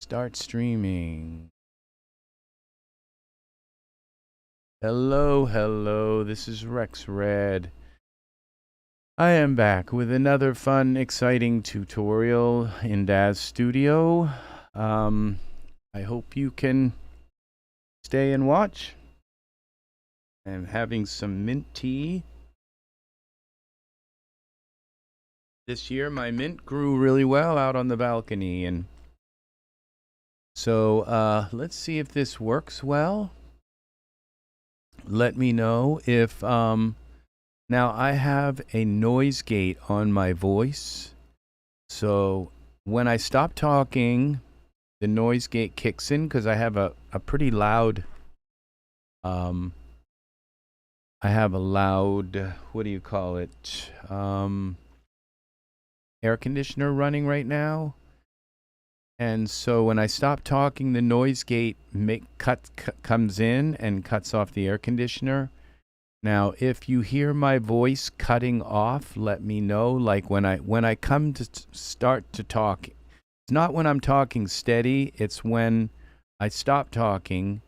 Start streaming. Hello, hello. This is Rex Red. I am back with another fun, exciting tutorial in Daz Studio. I hope you can stay and watch. I'm having some mint tea. This year, my mint grew really well out on the balcony, and so let's see if this works well. Let me know if now I have a noise gate on my voice, so when I stop talking the noise gate kicks in because I have a pretty loud I have a loud, what do you call it, air conditioner running right now. And so when I stop talking, the noise gate comes in and cuts off the air conditioner. Now, if you hear my voice cutting off, let me know. Like when I come to start to talk, it's not when I'm talking steady. It's when I stop talking,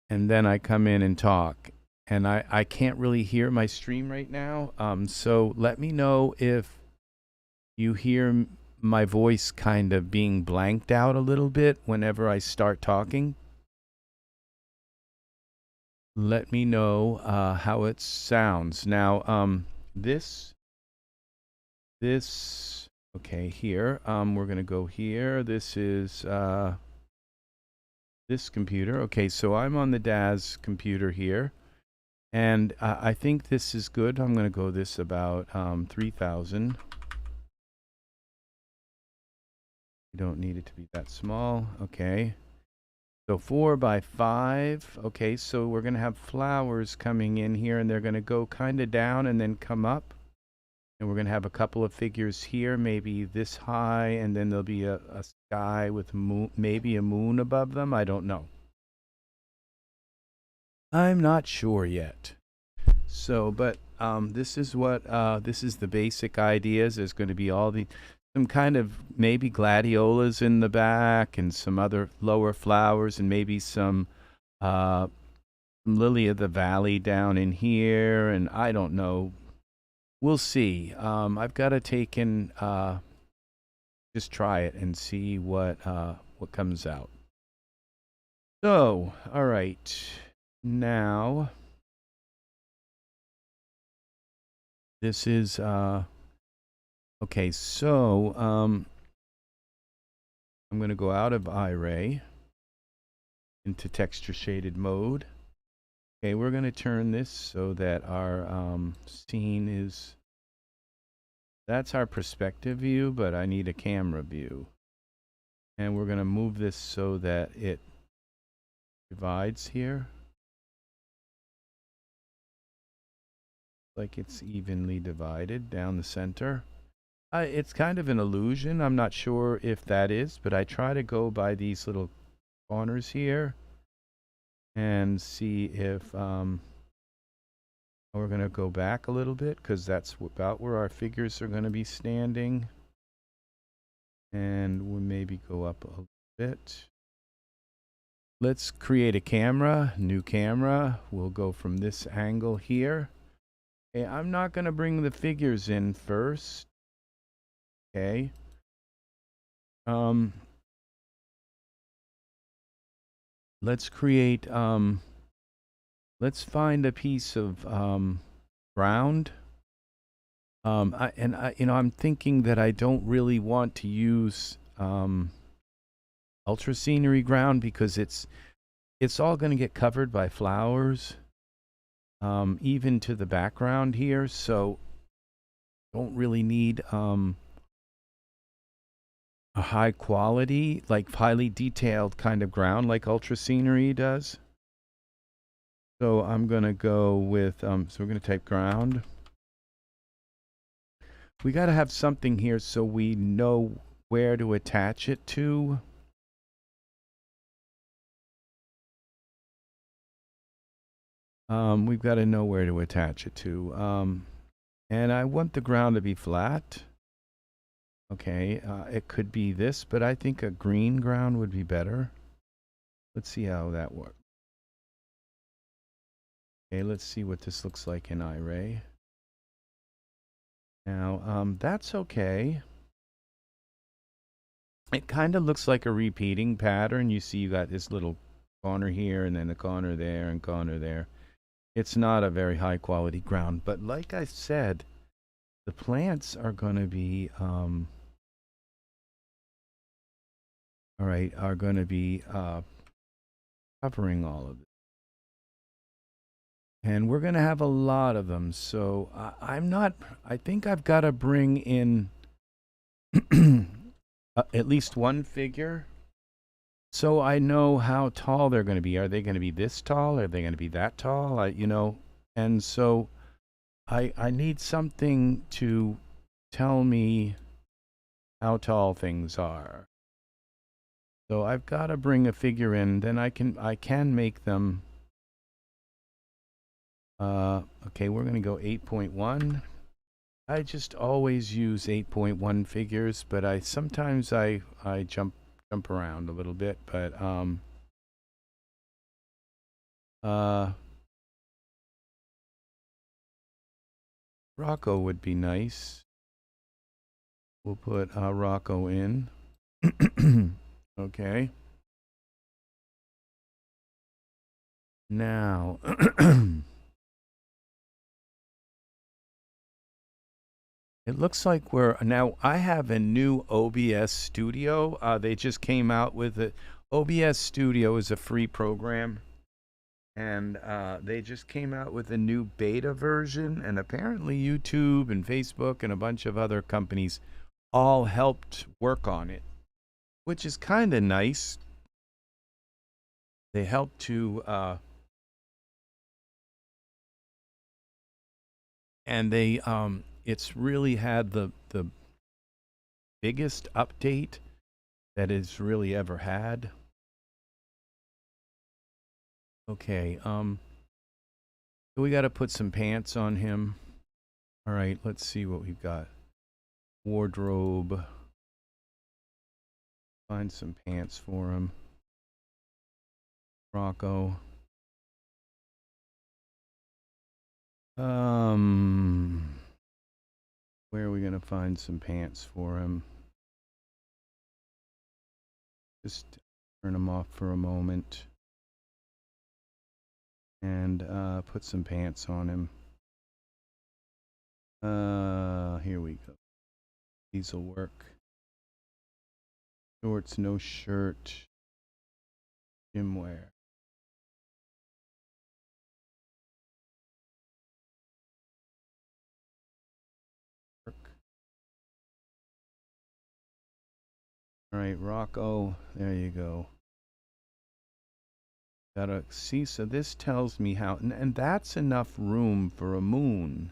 and then I come in and talk. And I can't really hear my stream right now. So let me know if you hear my voice kind of being blanked out a little bit whenever I start talking. Let me know how it sounds. Now, this, okay, here, we're going to go here. This is this computer. Okay, so I'm on the Daz computer here. And I think this is good. I'm going to go this about 3,000. You don't need it to be that small. Okay. So 4 by 5. Okay, so we're going to have flowers coming in here, and they're going to go kind of down and then come up. And we're going to have a couple of figures here, maybe this high, and then there'll be a sky with maybe a moon above them. I don't know. I'm not sure yet. So, but this is what this is the basic ideas. There's going to be some kind of maybe gladiolas in the back and some other lower flowers and maybe some lily of the valley down in here, and I don't know. We'll see. I've got to take and just try it and see what comes out. So, all right. Now, this is okay, so I'm going to go out of Iray into texture shaded mode. Okay, we're going to turn this so that our scene is, that's our perspective view, but I need a camera view. And we're going to move this so that it divides here. Like it's evenly divided down the center. It's kind of an illusion. I'm not sure if that is, but I try to go by these little corners here and see if we're going to go back a little bit because that's about where our figures are going to be standing. And we'll maybe go up a little bit. Let's create a camera, new camera. We'll go from this angle here. Okay, I'm not going to bring the figures in first. Okay. Let's create, let's find a piece of ground. I'm thinking that I don't really want to use ultra scenery ground because it's all going to get covered by flowers, even to the background here. So don't really need a high quality, like highly detailed kind of ground like ultra scenery does. So I'm going to go with, so we're going to type ground. We got to have something here so we know where to attach it to. We've got to know where to attach it to. And I want the ground to be flat. Okay, it could be this, but I think a green ground would be better. Let's see how that works. Okay, let's see what this looks like in Iray. Now, that's okay. It kind of looks like a repeating pattern. You see you got this little corner here and then a corner there and corner there. It's not a very high quality ground, but like I said, the plants are going to be, all right, are going to be covering all of it. And we're going to have a lot of them. So I think I've got to bring in at least one figure so I know how tall they're going to be. Are they going to be this tall? Are they going to be that tall? And so I need something to tell me how tall things are. So I've got to bring a figure in. Then I can make them. Okay, we're going to go 8.1. I just always use 8.1 figures, but sometimes I jump around a little bit, but Rocco would be nice. We'll put Rocco in. Okay. Now it looks like I have a new OBS Studio. They just came out with it. OBS Studio is a free program, and they just came out with a new beta version, and apparently YouTube and Facebook and a bunch of other companies all helped work on it, which is kind of nice. They helped to and they it's really had the biggest update that it's really ever had. Okay, we got to put some pants on him. All right, let's see what we've got. Wardrobe. Find some pants for him. Rocco. Where are we gonna find some pants for him? Just turn them off for a moment and put some pants on him. Here we go. These will work. Shorts, no shirt. Gym wear. All right, Rocco, there you go. Gotta see, so this tells me how, and that's enough room for a moon.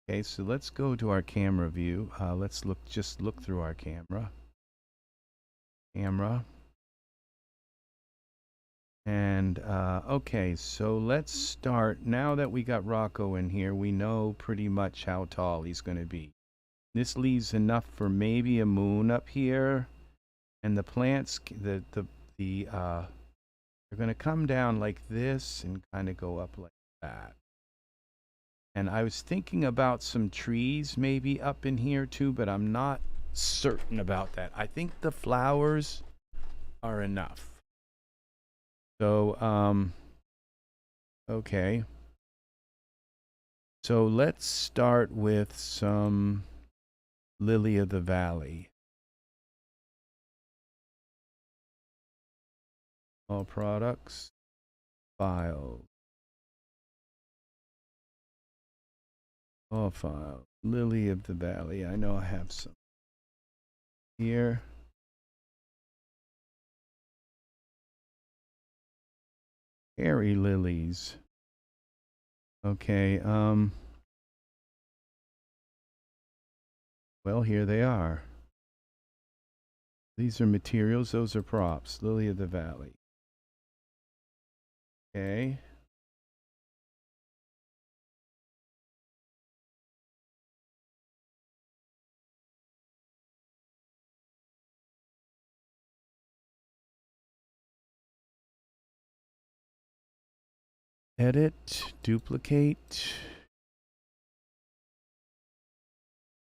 Okay, so let's go to our camera view. Let's just look through our camera. And, okay, so let's start. Now that we got Rocco in here, we know pretty much how tall he's gonna be. This leaves enough for maybe a moon up here, and the plants, they're going to come down like this and kind of go up like that. And I was thinking about some trees maybe up in here too, but I'm not certain about that. I think the flowers are enough. So, okay. So let's start with some Lily of the Valley. All products, files. All files. Lily of the Valley. I know I have some here. Airy lilies. Okay, well, here they are. These are materials, those are props. Lily of the Valley. Okay. Edit, duplicate,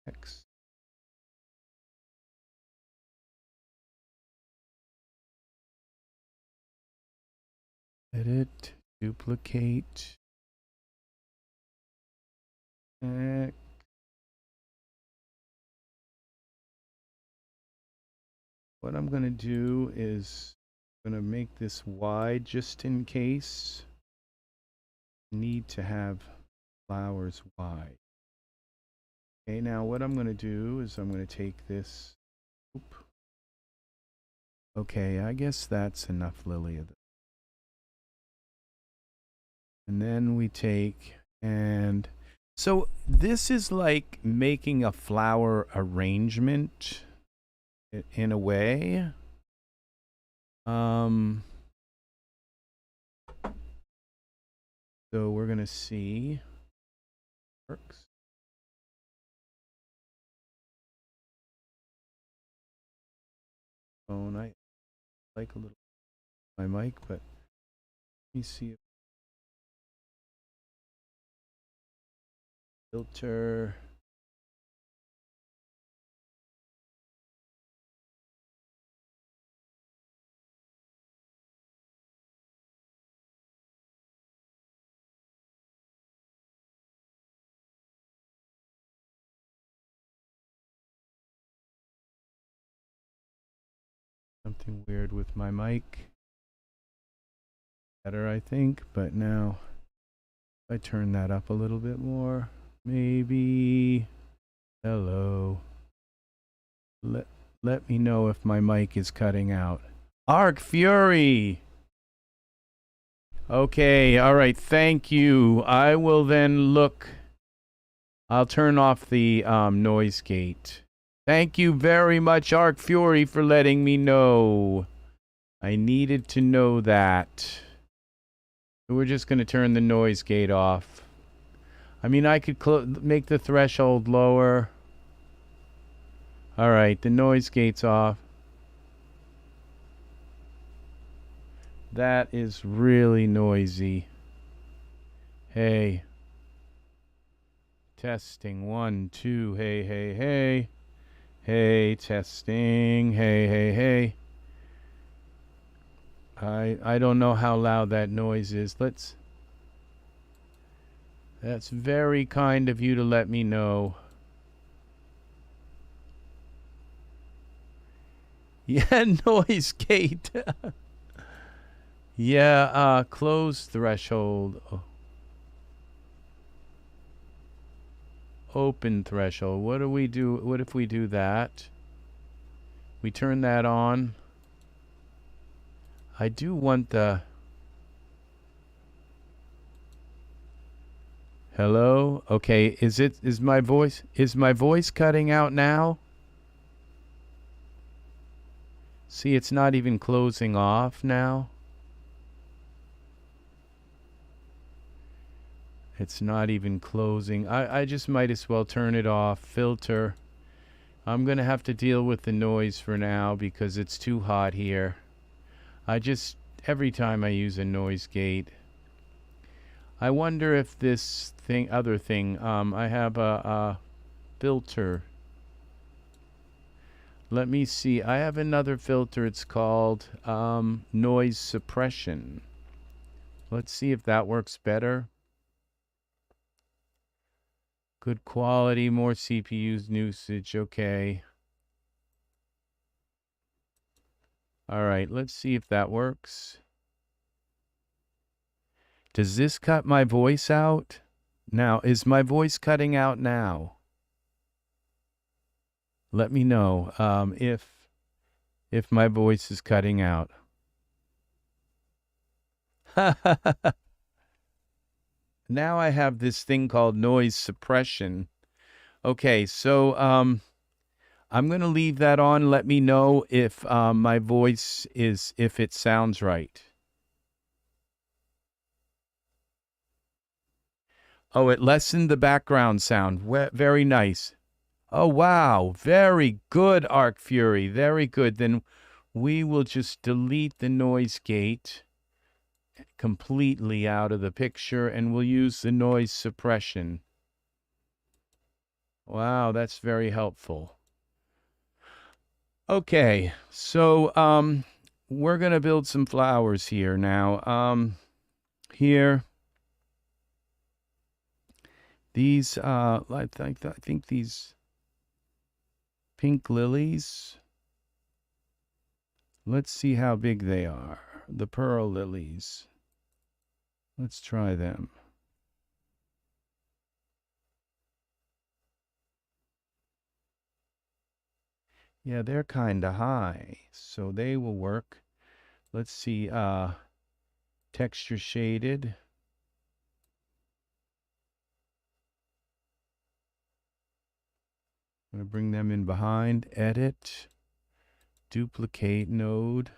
X. Edit, duplicate, X. What I'm going to do is I'm going to make this wide just in case. Need to have flowers wide. Okay, now what I'm going to do is I'm going to take this. Oop. Okay, I guess that's enough lily of this. And then we take, and so this is like making a flower arrangement in a way. So we're going to see. Works. Phone, I like a little my mic, but let me see if filter. Something weird with my mic. Better, I think, but now if I turn that up a little bit more, maybe. Hello. Let me know if my mic is cutting out. Arc Fury. Okay, all right, thank you. I will then look. I'll turn off the noise gate. Thank you very much, Arc Fury, for letting me know. I needed to know that. We're just going to turn the noise gate off. I mean, I could make the threshold lower. All right, the noise gate's off. That is really noisy. Hey. Testing, 1, 2, hey, hey, hey. Hey, testing, hey, hey, hey. I don't know how loud that noise is. That's very kind of you to let me know. Yeah, noise gate. Yeah, close threshold. Open threshold. What do we do? What if we do that? We turn that on. I do want the... Hello? Okay, is my voice cutting out now? See, it's not even closing off now. It's not even closing. I just might as well turn it off. Filter. I'm going to have to deal with the noise for now because it's too hot here. Every time I use a noise gate. I wonder if this other thing, I have a filter. Let me see. I have another filter. It's called noise suppression. Let's see if that works better. Good quality, more CPU usage. Okay. All right, let's see if that works. Does this cut my voice out? Now, is my voice cutting out now? Let me know if my voice is cutting out. Now I have this thing called noise suppression. Okay, so I'm going to leave that on. Let me know if my voice if it sounds right. Oh, it lessened the background sound. Very nice. Oh, wow. Very good, Arc Fury. Very good. Then we will just delete the noise gate. completely out of the picture, and we'll use the noise suppression. Wow, that's very helpful. Okay, so we're gonna build some flowers here now. Here, these I think these pink lilies. Let's see how big they are. The pearl lilies. Let's try them. Yeah, they're kind of high, so they will work. Let's see, texture shaded. I'm going to bring them in behind, edit, duplicate node.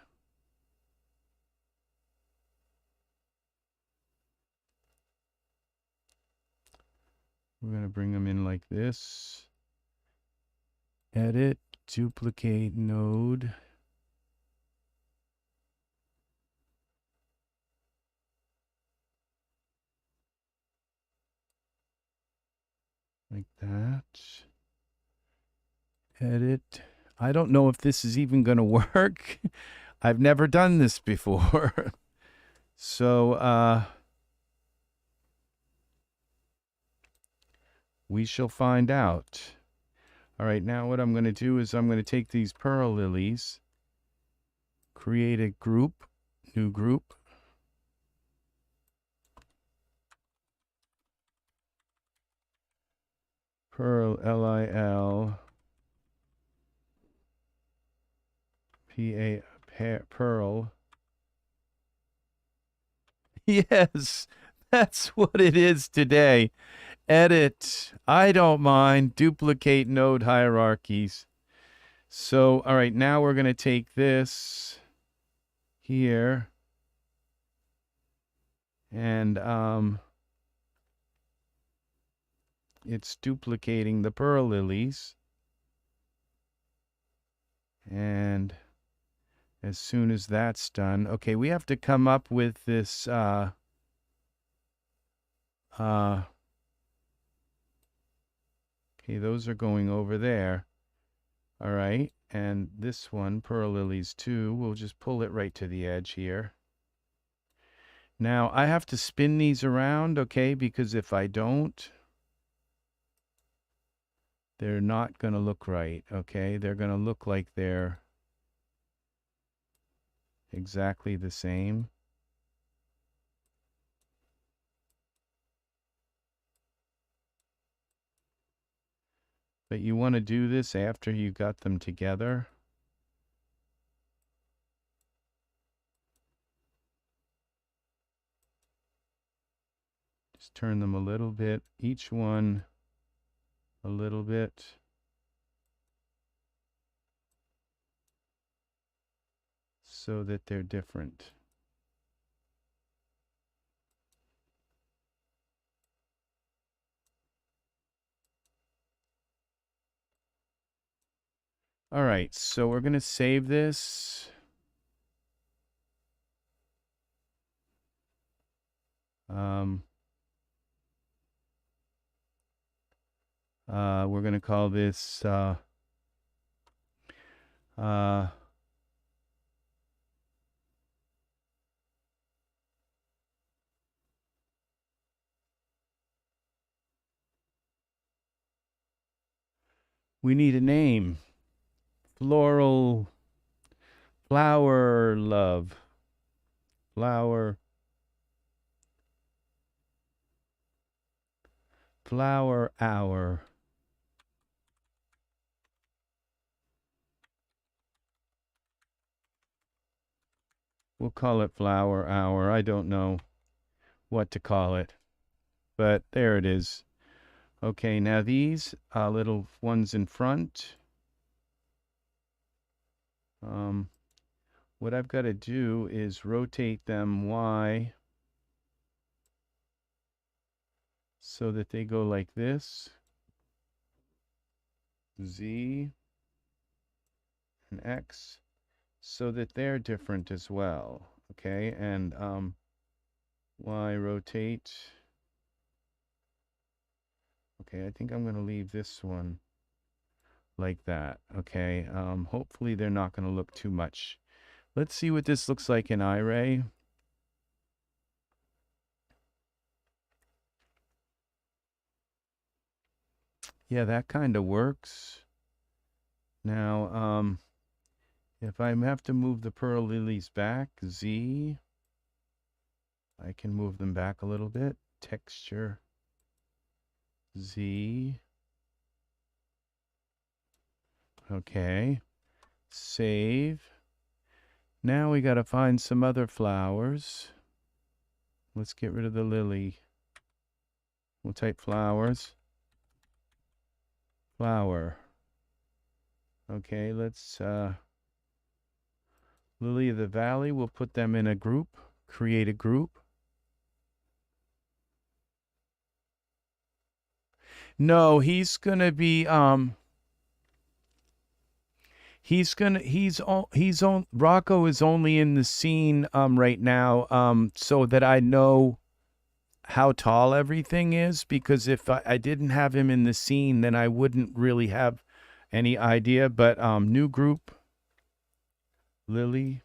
We're going to bring them in like this. Edit, duplicate node. Like that. Edit. I don't know if this is even going to work. I've never done this before. So, we shall find out. All right, now what I'm going to do is I'm going to take these pearl lilies, create a group, new group. Pearl, L-I-L, P-A, pearl. Yes, that's what it is today. Edit, I don't mind, duplicate node hierarchies. So, all right, now we're going to take this here and it's duplicating the pearl lilies. And as soon as that's done, okay, we have to come up with this okay, those are going over there. All right, and this one, pearl lilies too, we'll just pull it right to the edge here. Now, I have to spin these around, okay, because if I don't, they're not going to look right, okay? They're going to look like they're exactly the same. But you want to do this after you got them together. Just turn them a little bit, each one a little bit. So that they're different. All right, so we're going to save this. We're going to call this we need a name. Floral flower love. Flower hour. We'll call it flower hour. I don't know what to call it, but there it is. Okay, now these little ones in front. What I've got to do is rotate them Y so that they go like this. Z and X so that they're different as well. Okay, and Y rotate. Okay, I think I'm going to leave this one like that. Okay, hopefully they're not going to look too much. Let's see what this looks like in Iray. Yeah, that kind of works. Now, if I have to move the pearl lilies back, Z, I can move them back a little bit. Texture, Z. Okay, save. Now we got to find some other flowers. Let's get rid of the lily. We'll type flowers. Flower. Okay, let's Lily of the Valley, we'll put them in a group. Create a group. No, he's gonna be Rocco is only in the scene right now so that I know how tall everything is, because if I didn't have him in the scene, then I wouldn't really have any idea. But new group, Lily.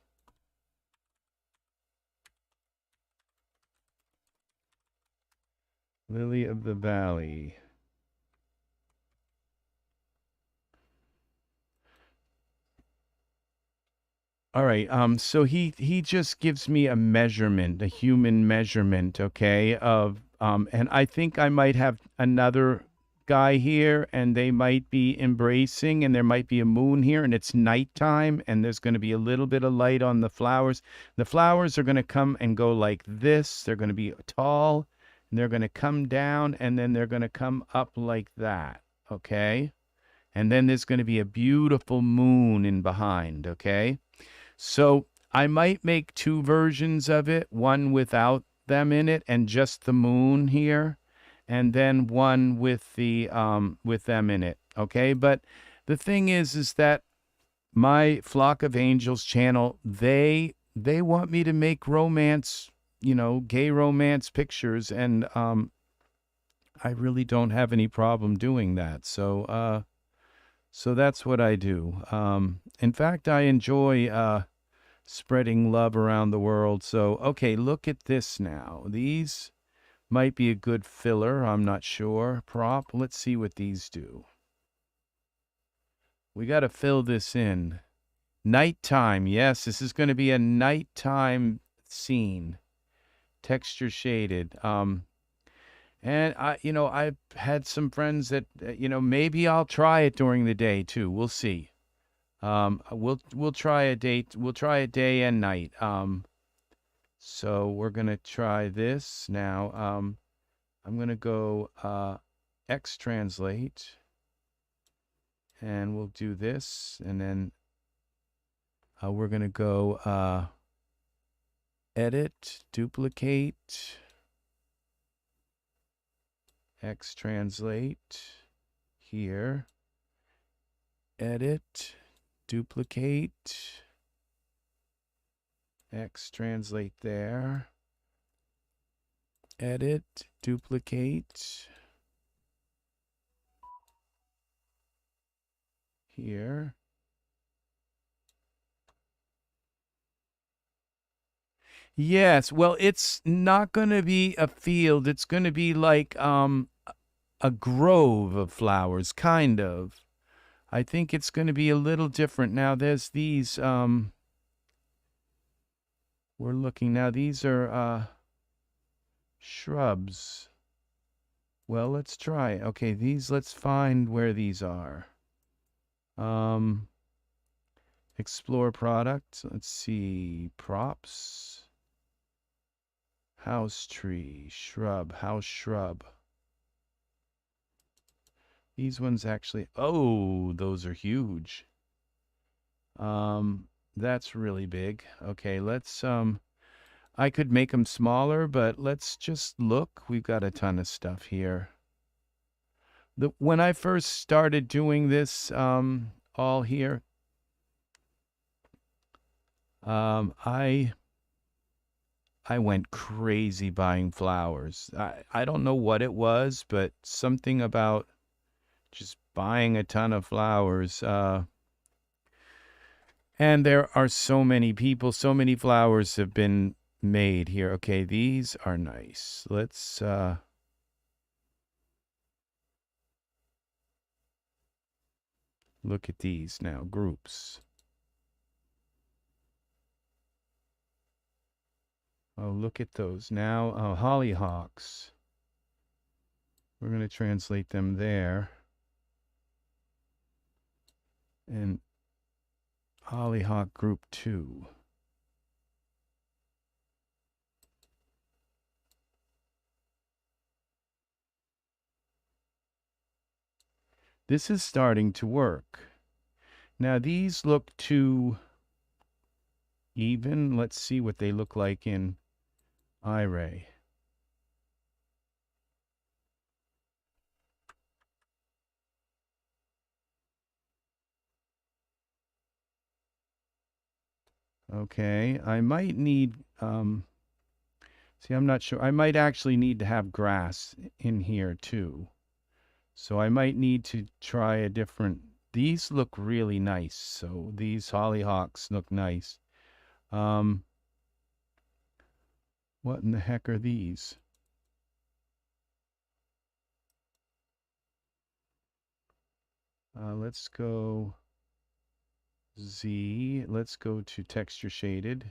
Lily of the Valley. All right. So he just gives me a measurement, a human measurement, okay, of and I think I might have another guy here, and they might be embracing, and there might be a moon here, and it's nighttime, and there's going to be a little bit of light on the flowers. The flowers are going to come and go like this. They're going to be tall, and they're going to come down, and then they're going to come up like that, okay? And then there's going to be a beautiful moon in behind, okay? So I might make two versions of it, one without them in it and just the moon here, and then one with the with them in it. Okay, but the thing is that my Flock of Angels channel, they want me to make romance, you know, gay romance pictures, and I really don't have any problem doing that. So so that's what I do. In fact, I enjoy spreading love around the world. So, okay, look at this now. These might be a good filler. I'm not sure. Prop. Let's see what these do. We got to fill this in. Nighttime. Yes, this is going to be a nighttime scene. Texture shaded. And I've had some friends that, maybe I'll try it during the day too. We'll see. We'll try a date. We'll try a day and night. So we're gonna try this now. I'm gonna go X translate, and we'll do this, and then we're gonna go edit, duplicate, X translate here, edit, duplicate, X translate there, edit, duplicate here. Yes, well, it's not going to be a field. It's going to be like a grove of flowers, kind of. I think it's going to be a little different. Now, there's these, we're looking now, these are shrubs. Well, let's try. Okay, these, let's find where these are. Explore product. Let's see, props. House tree, shrub, house shrub. These ones actually, oh, those are huge. That's really big. Okay, let's, I could make them smaller, but let's just look. We've got a ton of stuff here. When I first started doing this, all here, I I went crazy buying flowers. I don't know what it was, but something about just buying a ton of flowers. And there are so many people, so many flowers have been made here. Okay, these are nice. Let's look at these now, groups. Oh, look at those now. Oh, hollyhocks. We're going to translate them there. And hollyhock group 2. This is starting to work. Now these look too even. Let's see what they look like in Iray. Okay, I might need, see, I'm not sure. I might actually need to have grass in here too. So I might need to try a different, these look really nice. So these hollyhocks look nice. What in the heck are these? Let's go Z. Let's go to texture shaded.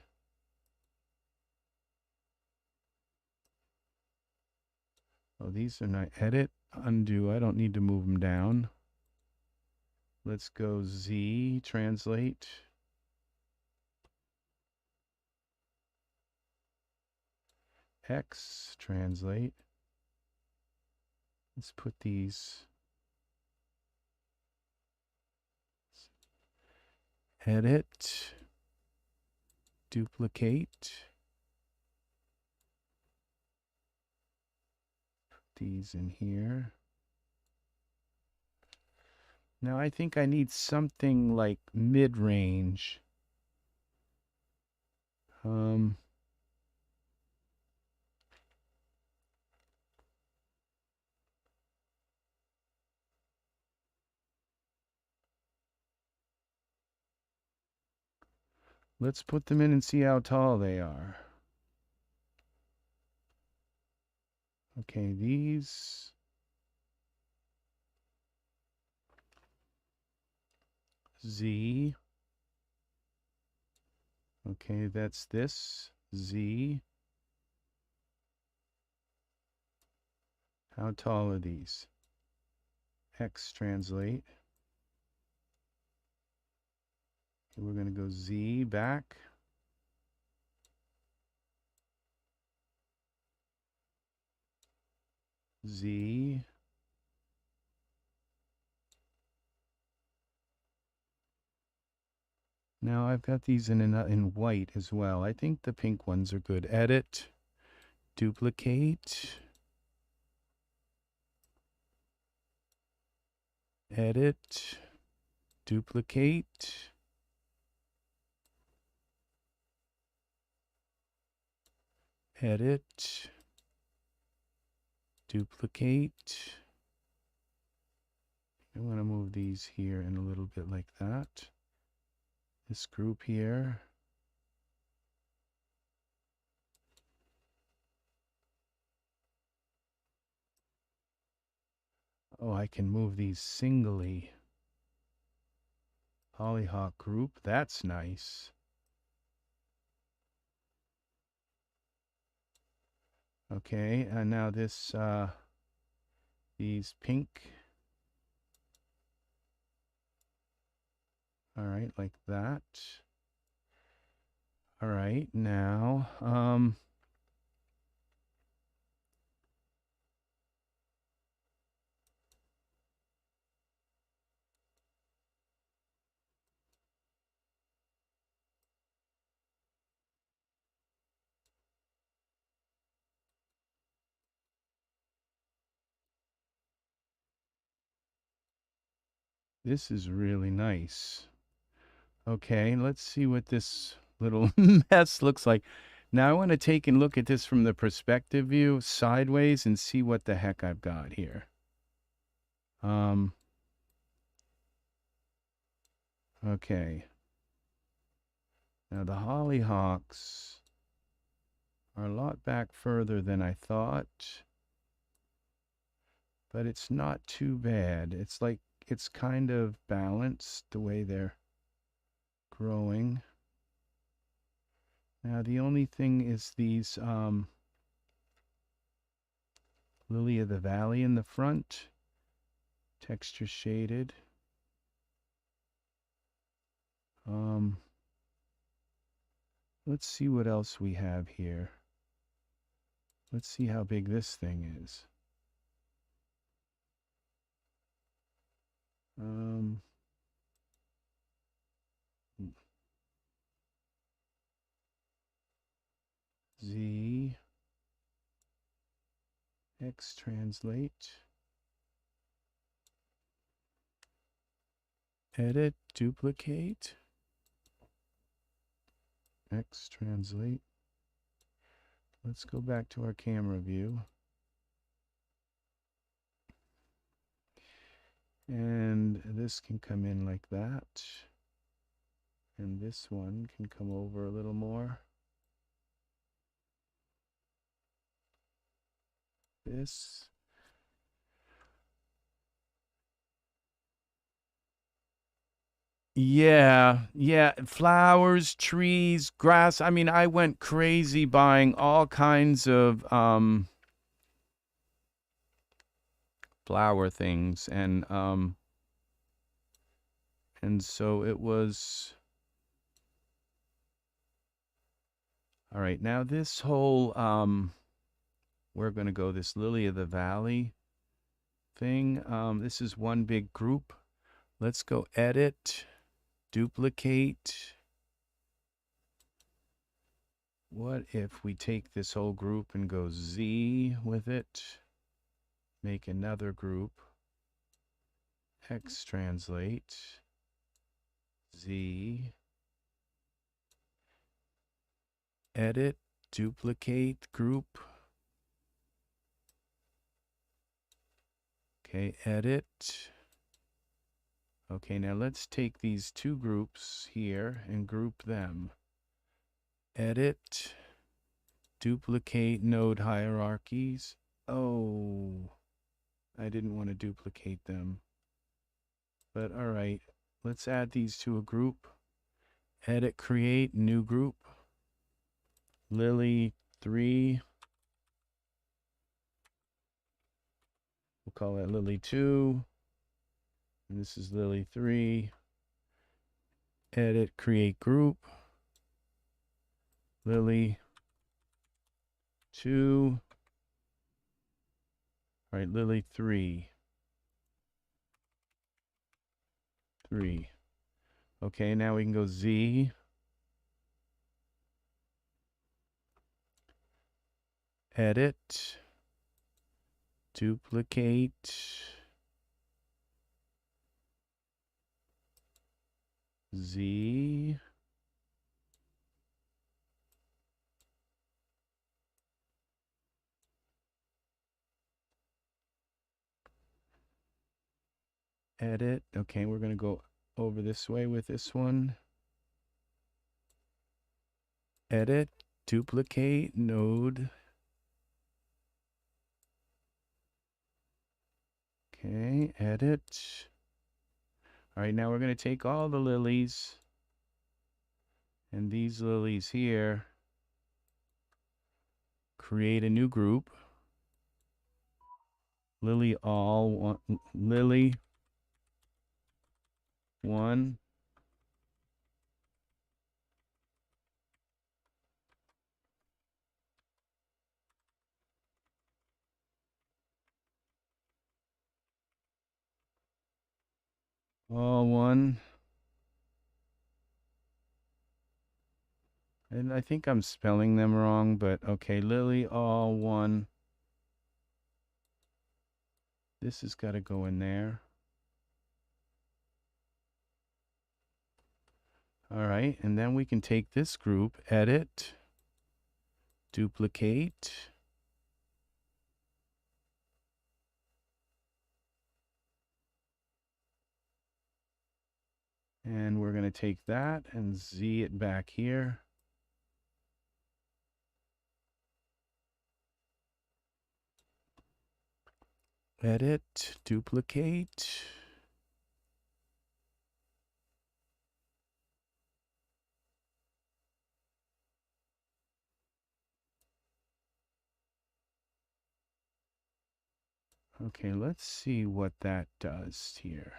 Oh, these are not edit, undo. I don't need to move them down. Let's go Z, translate. X, translate. Let's put these. Edit. Duplicate. Put these in here. Now I think I need something like mid-range. Let's put them in and see how tall they are. Okay, these. Z. Okay, that's this. Z. How tall are these? X translate. We're going to go Z back. Z. Now I've got these in white as well. I think the pink ones are good. Edit. Duplicate. Edit. Duplicate. Edit. Duplicate. I want to move these here in a little bit like that. This group here. Oh, I can move these singly. Hollyhock group, that's nice. Okay, and now this, these pink. All right, like that. All right, now, this is really nice. Okay, let's see what this little mess looks like. Now I want to take and look at this from the perspective view sideways and see what the heck I've got here. Okay. Now the hollyhocks are a lot back further than I thought, but it's not too bad. It's like it's kind of balanced the way they're growing. Now the only thing is these lily of the valley in the front, texture shaded. Let's see what else we have here. Let's see how big this thing is. Z X translate, edit, duplicate, X translate. Let's go back to our camera view. And this can come in like that. And this one can come over a little more. This. Yeah, flowers, trees, grass. I mean, I went crazy buying all kinds of flower things, and so it was. All right, now this whole we're going to go this lily of the valley thing. This is one big group. Let's go edit, duplicate. What if we take this whole group and go Z with it? Make another group. X translate. Z. Edit, duplicate group. Okay, edit. Okay, now let's take these two groups here and group them. Edit, duplicate node hierarchies. Oh, I didn't want to duplicate them. But all right, let's add these to a group. Edit, create, new group. Lily 3. We'll call that Lily 2. And this is Lily 3. Edit, create group. Lily 2. All right, Lily 3. 3. Okay, now we can go Z. Edit. Duplicate. Z. Edit. Okay, we're going to go over this way with this one. Edit, duplicate, node. Okay, edit. All right, now we're going to take all the lilies and these lilies here, create a new group. Lily all, one, Lily 1. All 1. And I think I'm spelling them wrong, but okay, Lily all 1. This has got to go in there. All right, and then we can take this group, edit, duplicate. And we're going to take that and Z it back here. Edit, duplicate. Okay, let's see what that does here.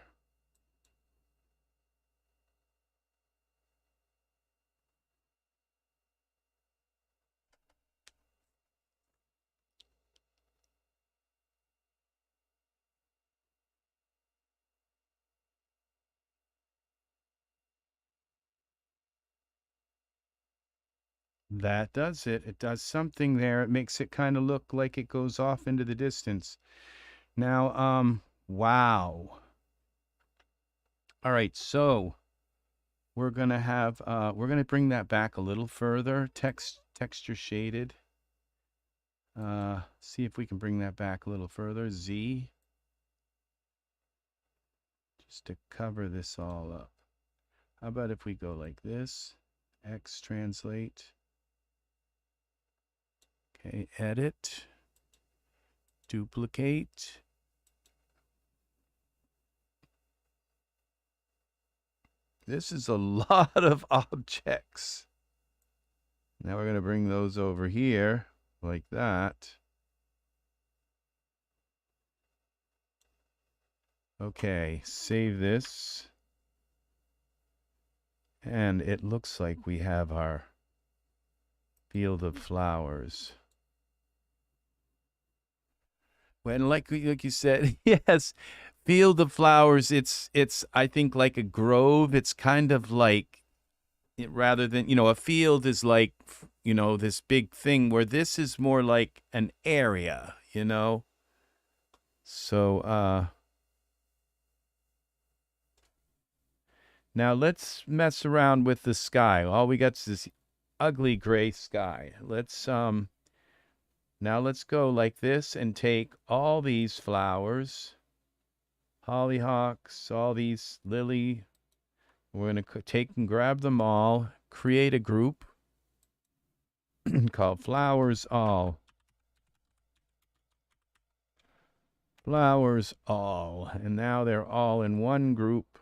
That does it. It does something there. It makes it kind of look like it goes off into the distance. Now, wow. All right, so we're gonna have we're gonna bring that back a little further. Texture shaded. See if we can bring that back a little further. Z. Just to cover this all up. How about if we go like this? X translate. Okay, edit. Duplicate. This is a lot of objects. Now we're going to bring those over here like that. Okay, save this. And it looks like we have our field of flowers. When like you said, yes, field of flowers, it's I think like a grove. It's kind of like rather than, you know, a field is like, you know, this big thing, where this is more like an area, you know. So now let's mess around with the sky. All we got is this ugly gray sky. Let's now let's go like this and take all these flowers, hollyhocks, all these lily. We're going to take and grab them all, create a group called Flowers All. Flowers All. And now they're all in one group,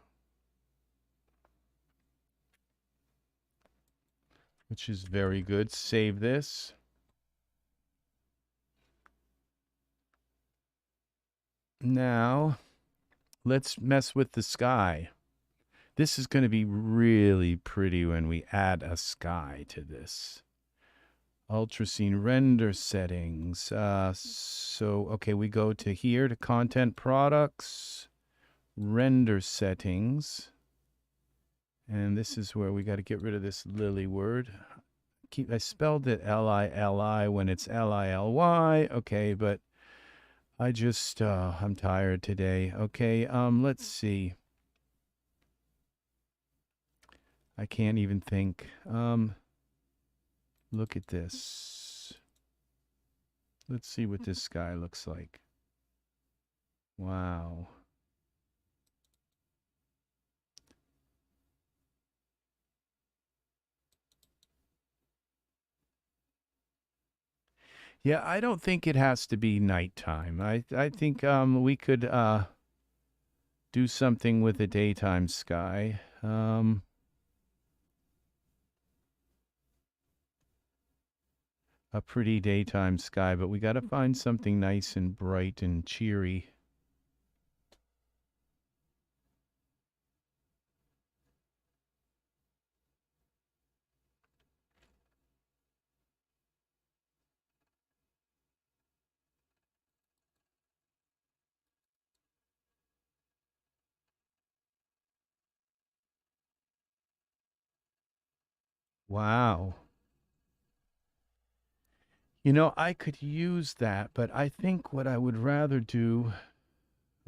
which is very good. Save this. Now, let's mess with the sky. This is going to be really pretty when we add a sky to this. Ultrascene render settings. So, okay, we go to here to content products, render settings. And this is where we got to get rid of this lily word. I spelled it L-I-L-I when it's L-I-L-Y. Okay, but I just, I'm tired today. Okay, let's see. I can't even think. Look at this. Let's see what this sky looks like. Wow. Yeah, I don't think it has to be nighttime. I think we could do something with the daytime sky. A pretty daytime sky, but we got to find something nice and bright and cheery. Wow. You know, I could use that, but I think what I would rather do,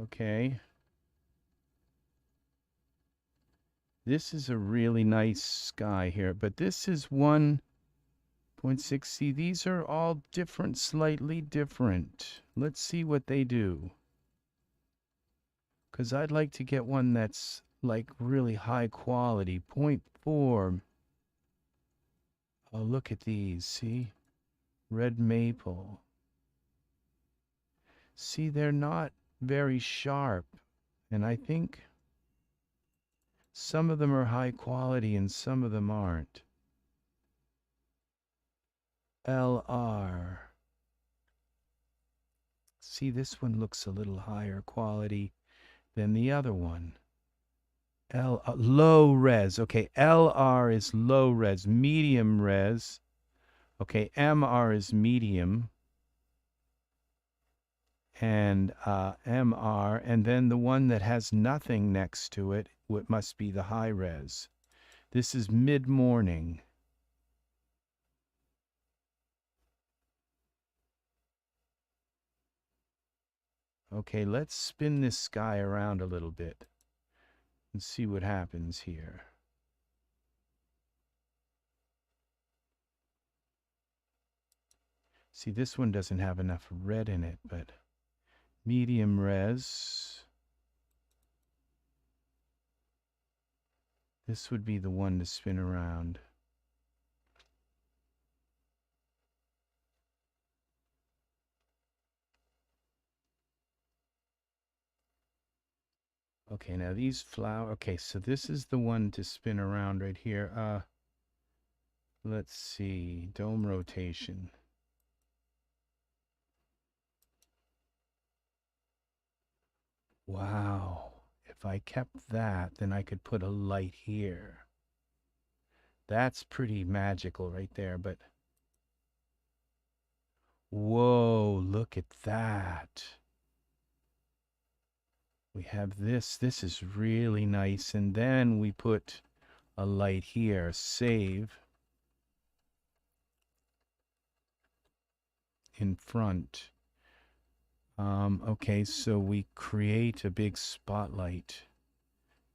okay, this is a really nice sky here, but this is one 0.6. See, these are all different, slightly different. Let's see what they do. Because I'd like to get one that's like really high quality. 0.4. Oh, look at these. See? Red maple. See, they're not very sharp. And I think some of them are high quality and some of them aren't. LR. See, this one looks a little higher quality than the other one. Low res. Okay, LR is low res. Medium res. Okay, MR is medium. And MR. And then the one that has nothing next to it, must be the high res. This is mid-morning. Okay, let's spin this guy around a little bit and see what happens here. See, this one doesn't have enough red in it, but medium res. This would be the one to spin around. Okay, now these flower. Okay, so this is the one to spin around right here. Let's see, dome rotation. Wow, if I kept that, then I could put a light here. That's pretty magical right there, but whoa, look at that. We have this. This is really nice. And then we put a light here. Save. In front. Okay, so we create a big spotlight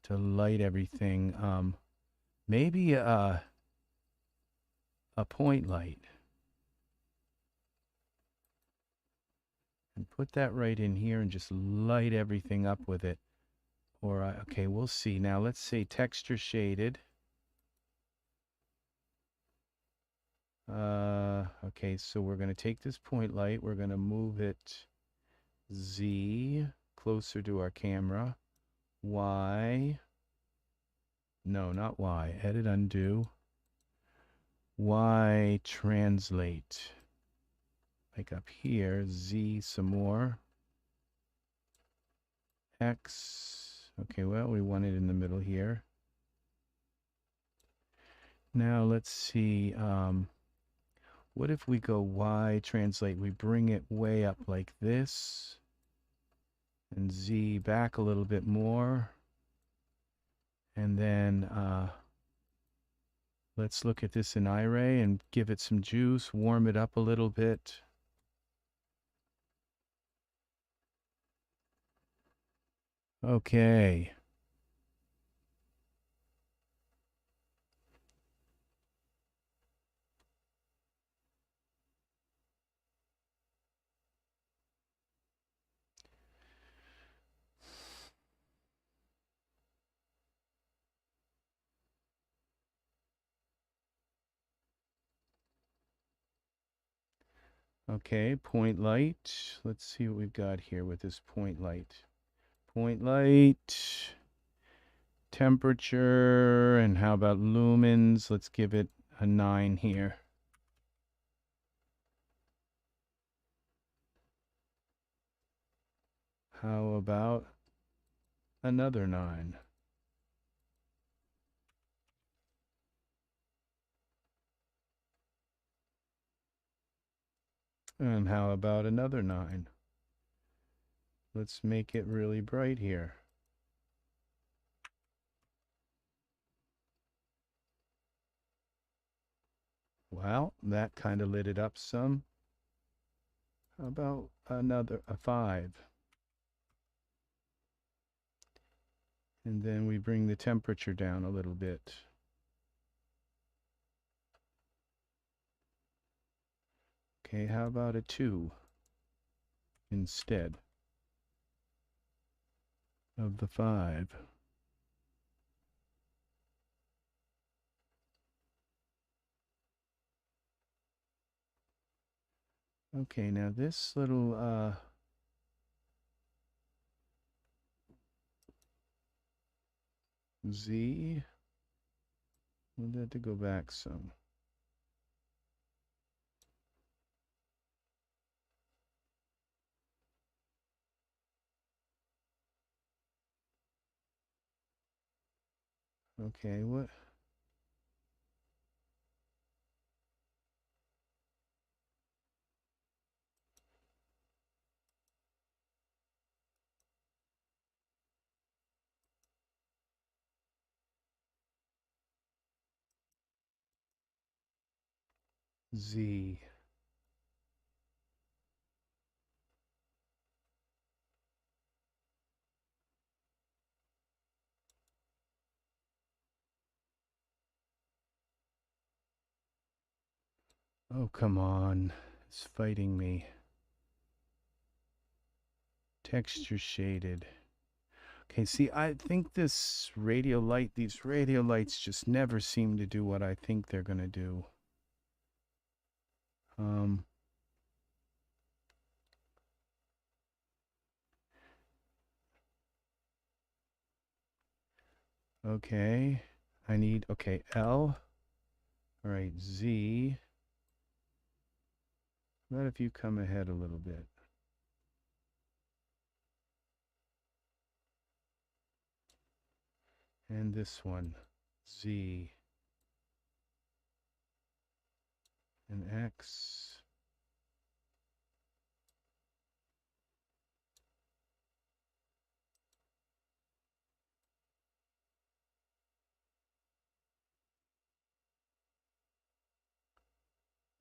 to light everything. Maybe a point light. And put that right in here and just light everything up with it. Or, okay, we'll see. Now let's say texture shaded. Okay, so we're going to take this point light. We're going to move it Z closer to our camera. Y. No, not Y. Edit, undo. Y translate. Like up here. Z some more. X. Okay, well, we want it in the middle here. Now let's see. What if we go Y translate? We bring it way up like this. And Z back a little bit more. And then let's look at this in Iray and give it some juice, warm it up a little bit. Okay. Okay, point light. Let's see what we've got here with this point light. Point light, temperature, and how about lumens? Let's give it a 9 here. How about another 9? And how about another 9? Let's make it really bright here. Well, that kind of lit it up some. How about a 5? And then we bring the temperature down a little bit. Okay, how about a 2 instead of the 5? Okay, now this little Z, we'll have to go back some. Okay, what? Z. Oh, come on. It's fighting me. Texture shaded. Okay, see, I think this radio light, these radio lights just never seem to do what I think they're going to do. Okay, I need, okay, L. All right, Z. What if you come ahead a little bit? And this one, Z. And X.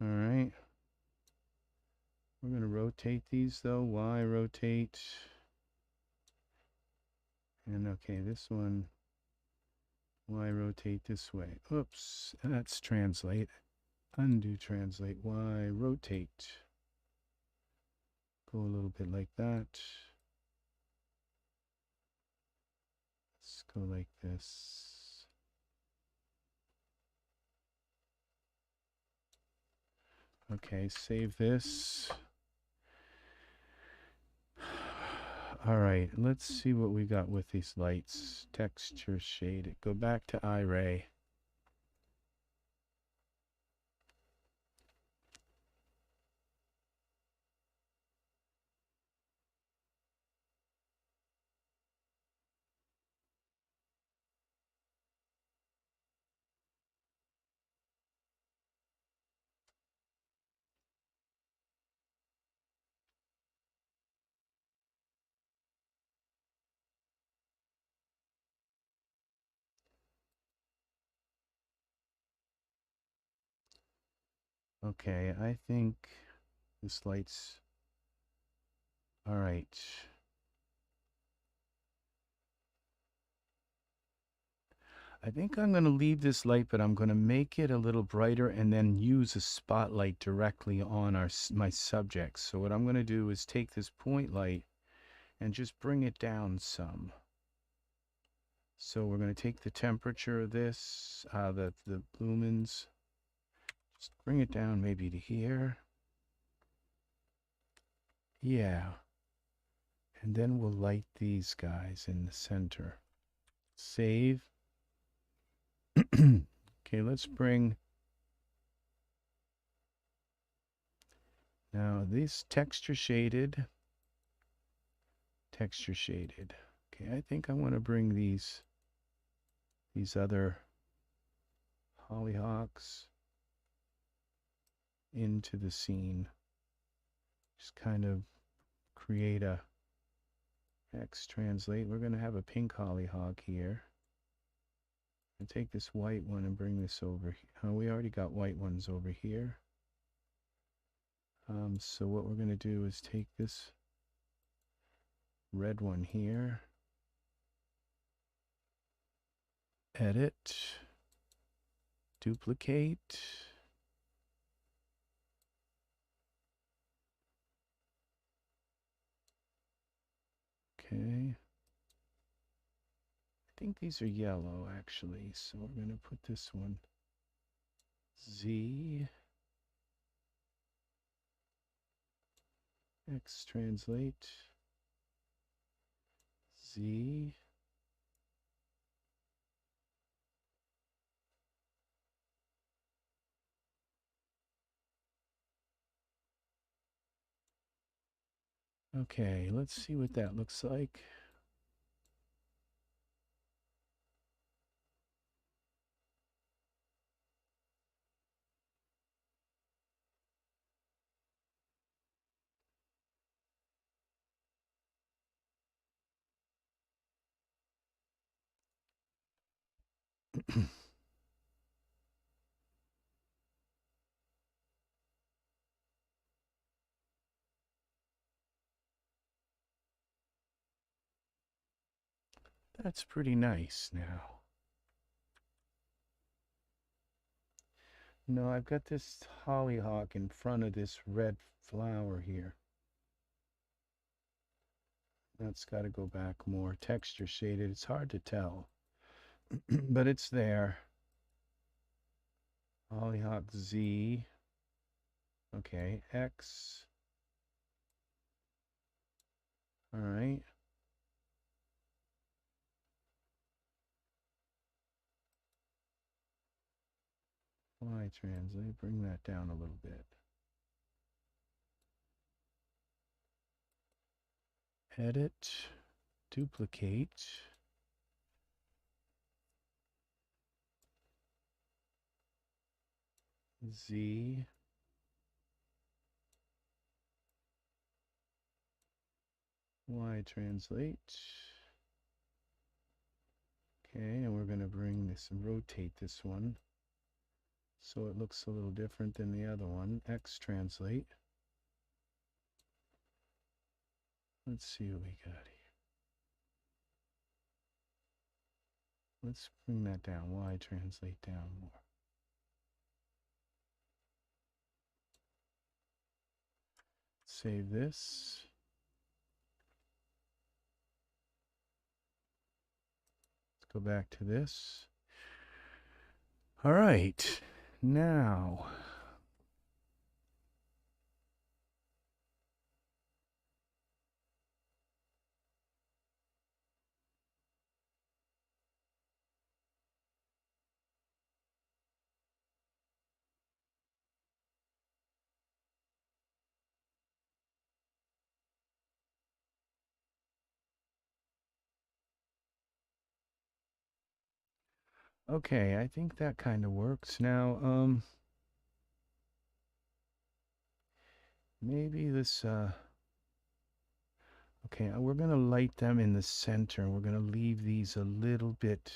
All right. We're going to rotate these though. Y rotate. And okay, this one, Y rotate this way. Oops, that's translate. Undo translate. Y rotate. Go a little bit like that. Let's go like this. Okay, save this. All right, let's see what we got with these lights. Texture shade. Go back to Iray. Okay, I think this light's all right. I think I'm going to leave this light, but I'm going to make it a little brighter and then use a spotlight directly on my subject. So what I'm going to do is take this point light and just bring it down some. So we're going to take the temperature of this, the lumens, just bring it down maybe to here. Yeah. And then we'll light these guys in the center. Save. Okay, let's bring, now this texture shaded. Okay, I think I want to bring these other hollyhocks into the scene. Just kind of create a X translate. We're going to have a pink hollyhock here. And take this white one and bring this over here. Oh, we already got white ones over here. So what we're going to do is take this red one here. Edit. Duplicate. Okay. I think these are yellow, actually. So we're going to put this one Z. X translate. Z. Okay, let's see what that looks like. That's pretty nice now. No, I've got this hollyhock in front of this red flower here. That's got to go back more texture shaded. It's hard to tell, but it's there. Hollyhock Z. Okay, X. All right. Y translate. Bring that down a little bit. Edit. Duplicate. Z. Y translate. Okay, and we're going to bring this and rotate this one so it looks a little different than the other one. X translate. Let's see what we got here. Let's bring that down. Y translate down more. Save this. Let's go back to this. All right. Now, okay, I think that kind of works. Now, maybe this, okay, we're going to light them in the center. We're going to leave these a little bit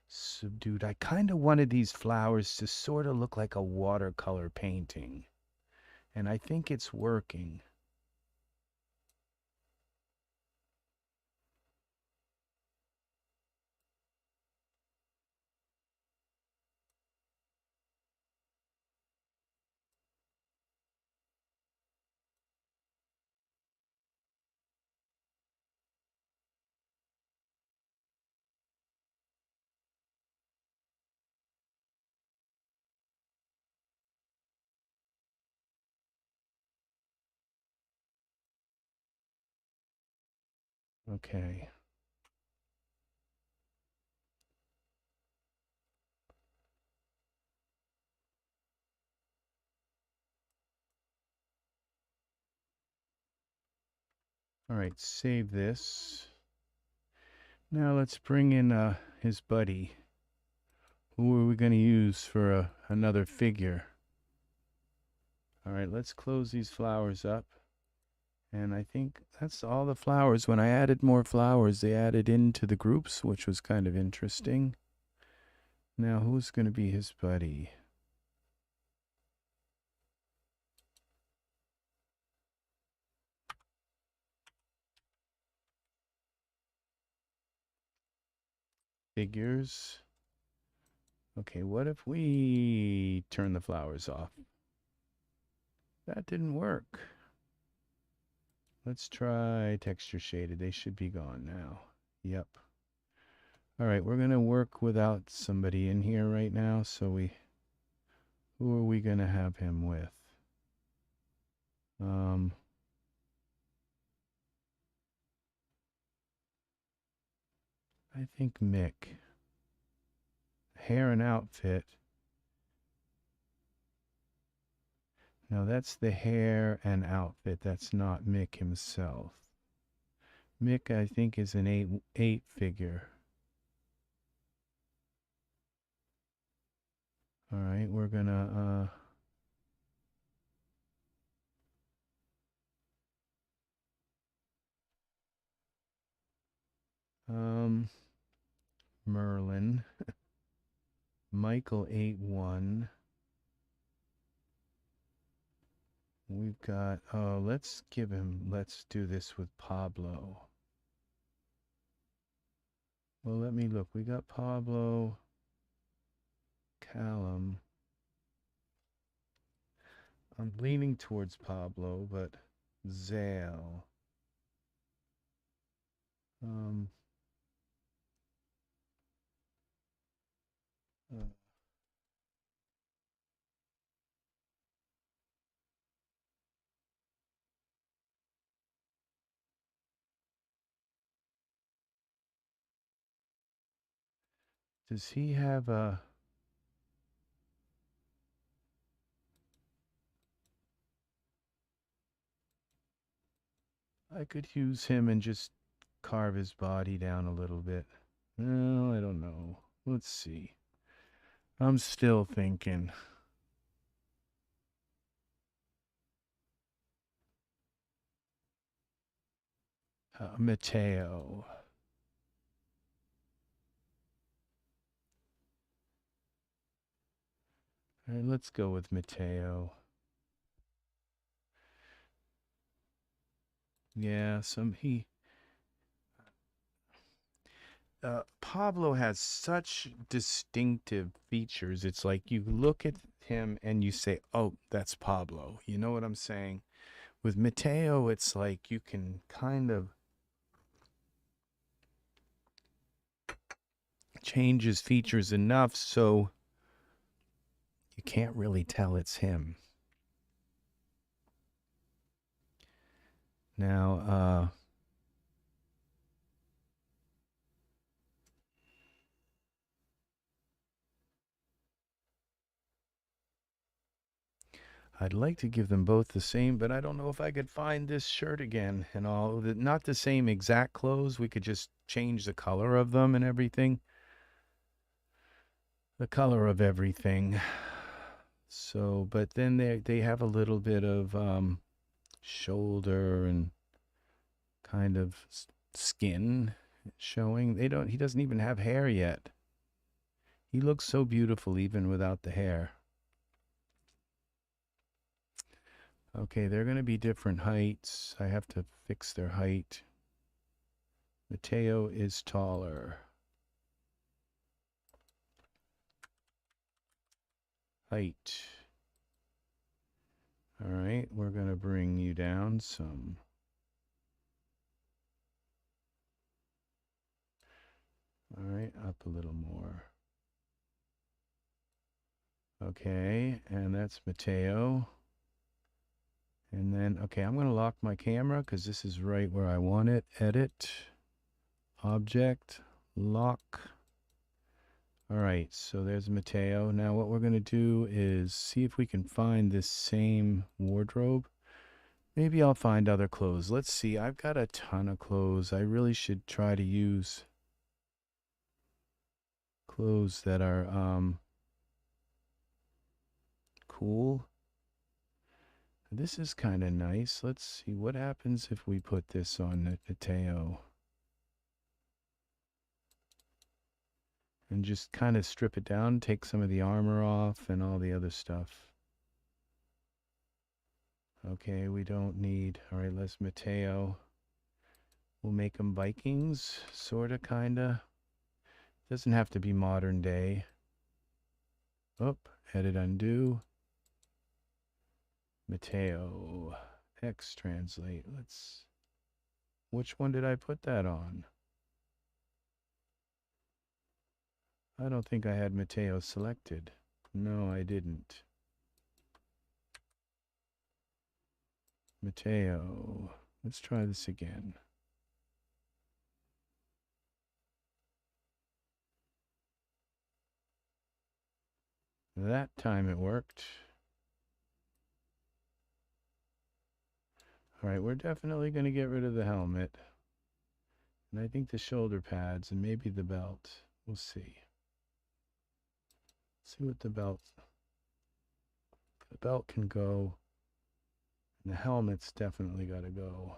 subdued. I kind of wanted these flowers to sort of look like a watercolor painting, and I think it's working. Okay. All right, save this. Now let's bring in his buddy. Who are we going to use for another figure? All right, let's close these flowers up. And I think that's all the flowers. When I added more flowers, they added into the groups, which was kind of interesting. Now, who's going to be his buddy? Figures. Okay, what if we turn the flowers off? That didn't work. Let's try texture shaded. They should be gone now. Yep. All right, we're going to work without somebody in here right now. So who are we going to have him with? I think Mick. Hair and outfit. No, that's the hair and outfit. That's not Mick himself. Mick, I think, is an eight figure. All right, we're gonna Merlin, Michael 8-1. We've got, let's do this with Pablo. Well, let me look. We got Pablo, Callum. I'm leaning towards Pablo, but Zale. Does he have a... I could use him and just carve his body down a little bit. No, I don't know. Let's see. I'm still thinking. Matteo. All right, let's go with Matteo. Yeah, Pablo has such distinctive features. It's like you look at him and you say, oh, that's Pablo. You know what I'm saying? With Matteo, it's like you can kind of change his features enough so you can't really tell it's him. Now, I'd like to give them both the same, but I don't know if I could find this shirt again and all. Not the same exact clothes. We could just change the color of them and everything. The color of everything. So, but then they have a little bit of shoulder and kind of skin showing. He doesn't even have hair yet. He looks so beautiful even without the hair. Okay, they're going to be different heights. I have to fix their height. Matteo is taller. Height. All right, we're going to bring you down some. All right, up a little more. Okay, and that's Matteo. And then, okay, I'm going to lock my camera because this is right where I want it. Edit, object, lock. All right, so there's Matteo. Now what we're going to do is see if we can find this same wardrobe. Maybe I'll find other clothes. Let's see. I've got a ton of clothes. I really should try to use clothes that are cool. This is kind of nice. Let's see what happens if we put this on Matteo. And just kind of strip it down, take some of the armor off and all the other stuff. Okay, we don't need, all right, let's Matteo. We'll make them Vikings, sorta, kinda. Doesn't have to be modern day. Oh, edit, undo. Matteo, X translate, let's Which one did I put that on? I don't think I had Matteo selected. No, I didn't. Matteo. Let's try this again. That time it worked. All right, we're definitely going to get rid of the helmet. And I think the shoulder pads and maybe the belt. We'll see. See what the belt. The belt can go. And the helmet's definitely got to go.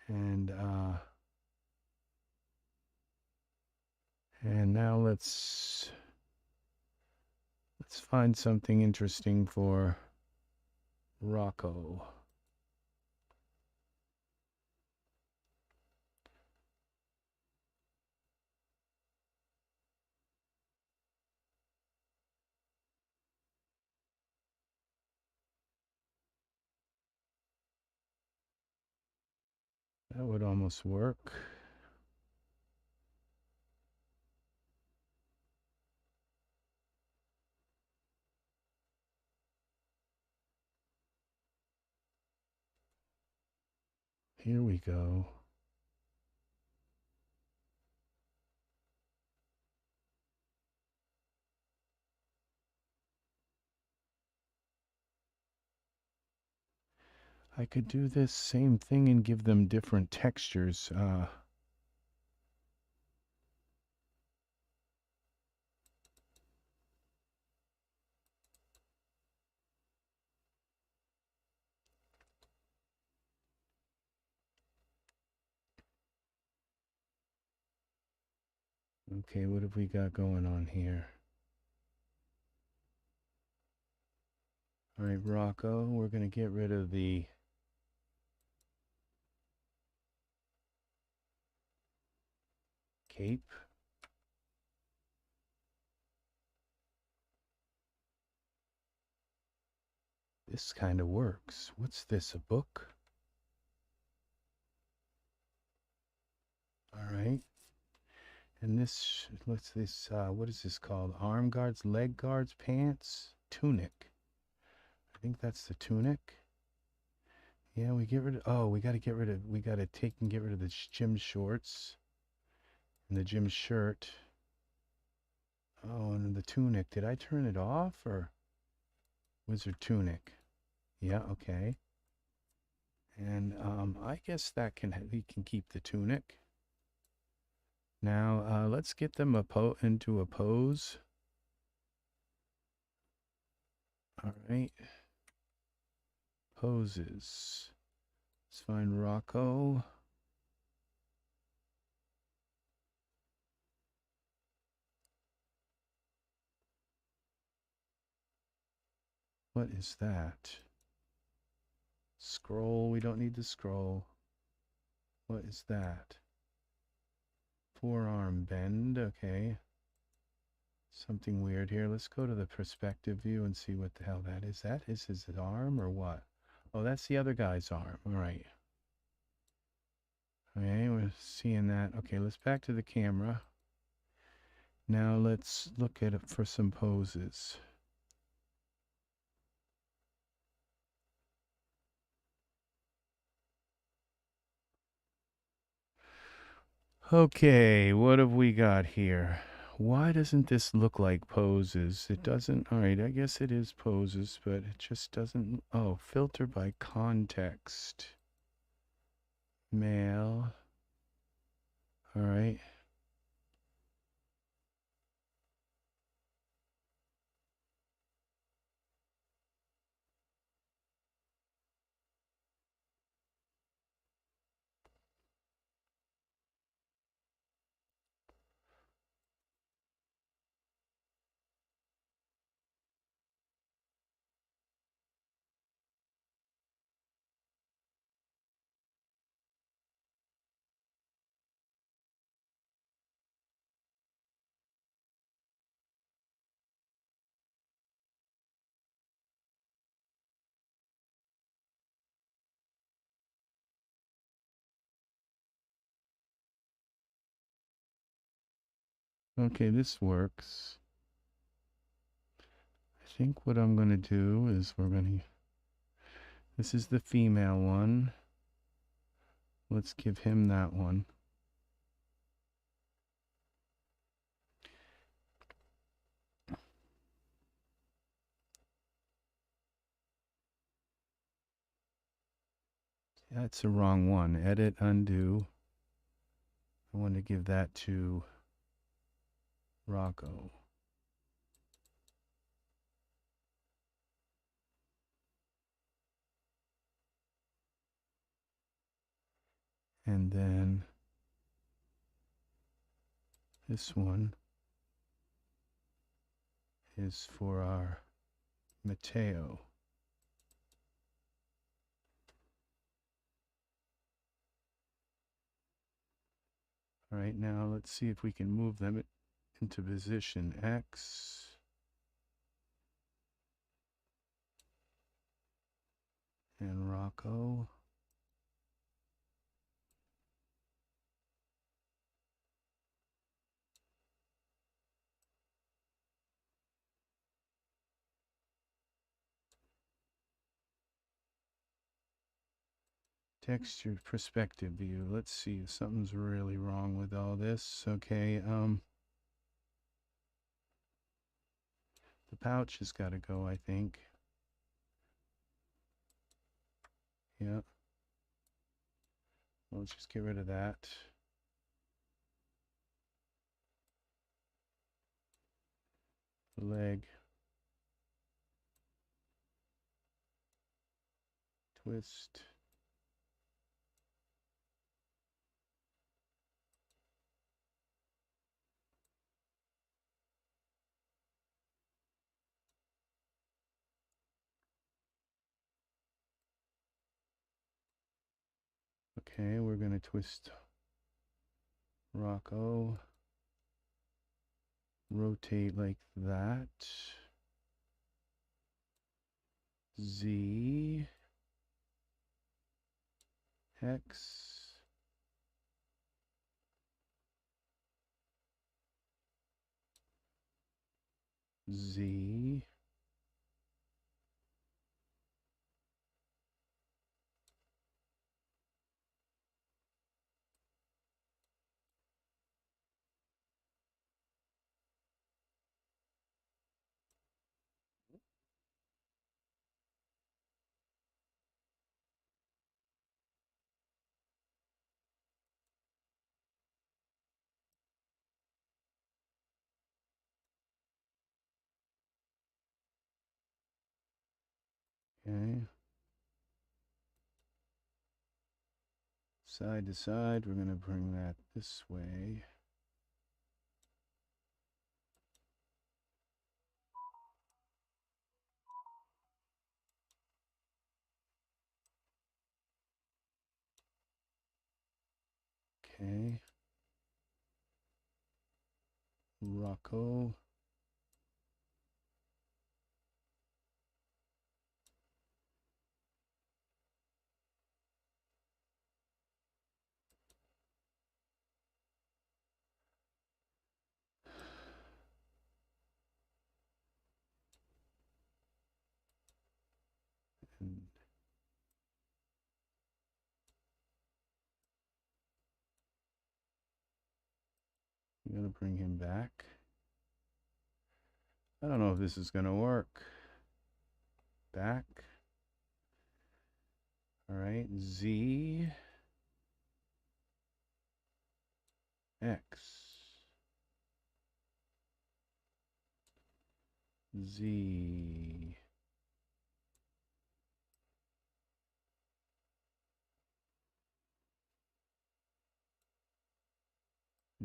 And now let's find something interesting for Rocco. That would almost work. Here we go. I could do this same thing and give them different textures. Okay, what have we got going on here? All right, Rocco, we're going to get rid of the cape. This kind of works. What's this, a book? All right. And this, what's this, what is this called? Arm guards, leg guards, pants, tunic. I think that's the tunic. Yeah, we get rid of, oh, we got to get rid of, we got to take and get rid of the gym shorts and the gym shirt. Oh, and the tunic. Did I turn it off or wizard tunic? Yeah, okay. And I guess that we can keep the tunic. Now, let's get them into a pose. All right. Poses. Let's find Rocco. What is that? Scroll. We don't need to scroll. What is that? Forearm bend. Okay. Something weird here. Let's go to the perspective view and see what the hell that is. That is his arm or what? Oh, that's the other guy's arm. All right. Okay, we're seeing that. Okay, let's back to the camera. Now let's look at it for some poses. Okay, what have we got here? Why doesn't this look like poses? It doesn't. All right, I guess it is poses, but it just doesn't. Oh, filter by context. Male. All right. Okay, this works. I think what I'm going to do is this is the female one. Let's give him that one. That's the wrong one. Edit, undo. I want to give that to Rocco. And then this one is for our Matteo. All right, now let's see if we can move them into position X. And Rocco. Texture perspective view. Let's see if something's really wrong with all this. Okay, the pouch has got to go, I think. Yeah. Let's just get rid of that. The leg. Twist. Okay, we're going to twist Rocco. Rotate like that. Z. X. Z. Okay. Side to side, we're going to bring that this way. Okay. Rocco. And I'm going to bring him back. I don't know if this is going to work. Back. All right. Z. X. Z.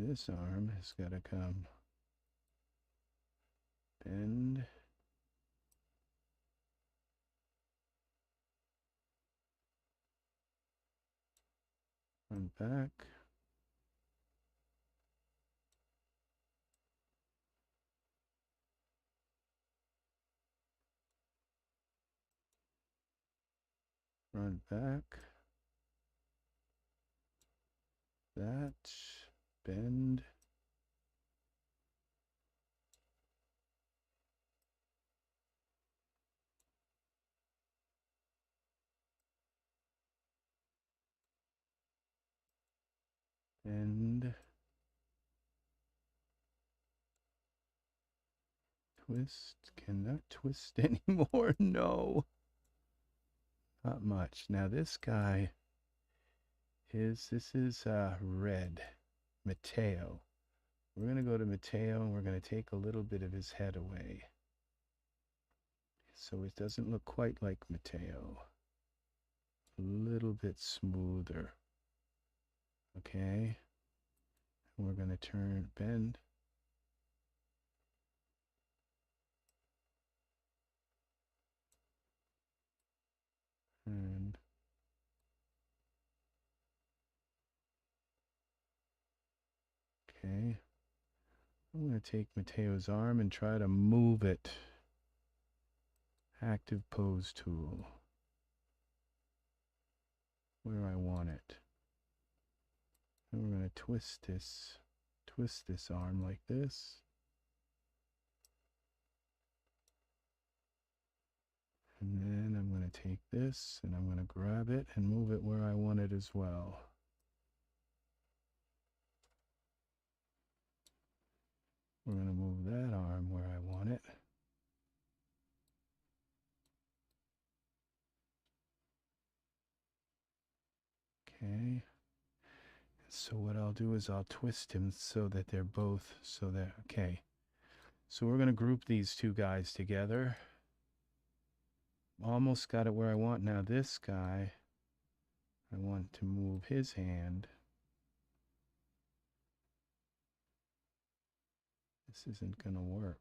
This arm has got to come. Bend. Run back. Run back. That. Bend. And twist. Cannot twist anymore. No. Not much. Now this guy is, this is red. Matteo. We're going to go to Matteo and we're going to take a little bit of his head away. So it doesn't look quite like Matteo. A little bit smoother. Okay. And we're going to bend. And okay. I'm going to take Matteo's arm and try to move it. Active pose tool. Where I want it. And we're going to twist this arm like this. And then I'm going to take this and I'm going to grab it and move it where I want it as well. We're going to move that arm where I want it. Okay. So what I'll do is I'll twist him so that they're both, okay. So we're going to group these two guys together. Almost got it where I want. Now this guy, I want to move his hand. This isn't going to work.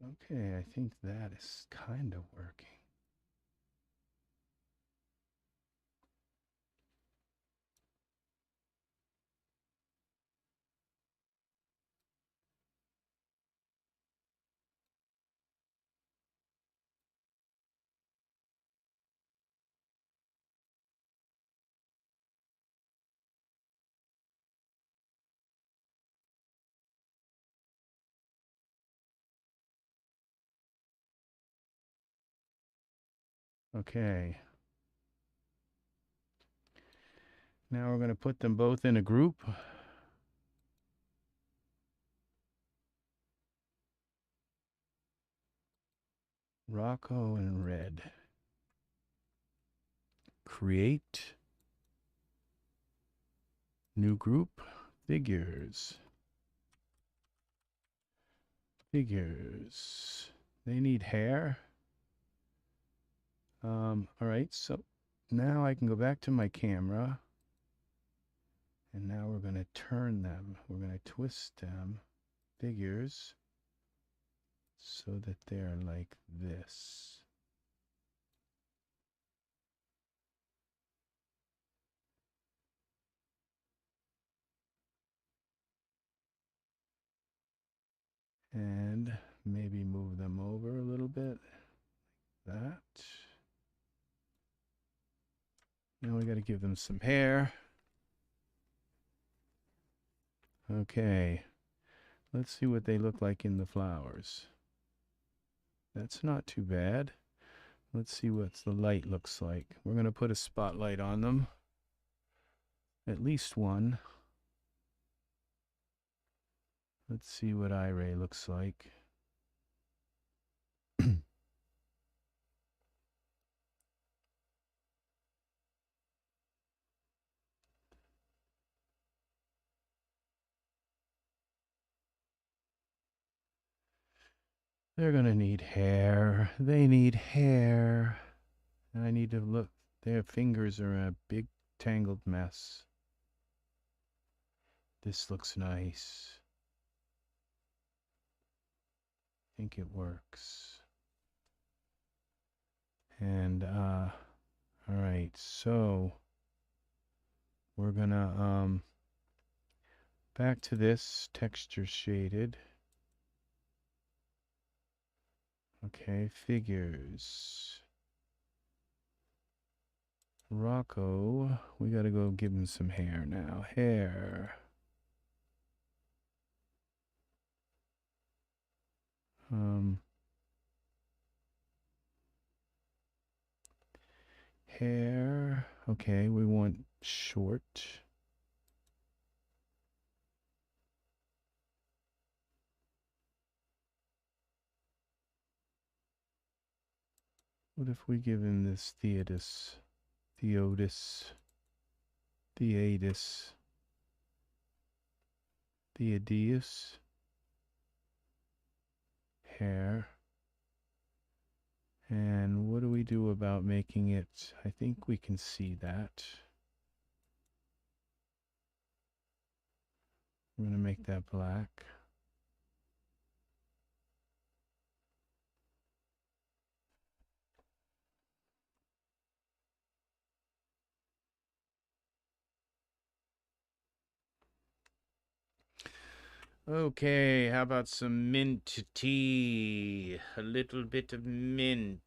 Okay, I think that is kind of working. Okay. Now we're going to put them both in a group. Rocco and red. Create. New group. Figures. Figures. They need hair. All right, so now I can go back to my camera. And now we're going to turn them. We're going to twist them. Figures. So that they're like this. And maybe move them over a little bit. That. Now we got to give them some hair. Okay. Let's see what they look like in the flowers. That's not too bad. Let's see what the light looks like. We're going to put a spotlight on them. At least one. Let's see what Iray looks like. They're going to need hair. They need hair. And I need to look. Their fingers are a big tangled mess. This looks nice. I think it works. And All right, so we're gonna back to this texture shaded. Okay, figures. Rocco, we gotta go give him some hair now. Hair. Hair. Okay, we want short. What if we give him this Theodis, Theodis, Theodis, Theodius hair? And what do we do about making it? I think we can see that. I'm going to make that black. Okay, how about some mint tea? A little bit of mint.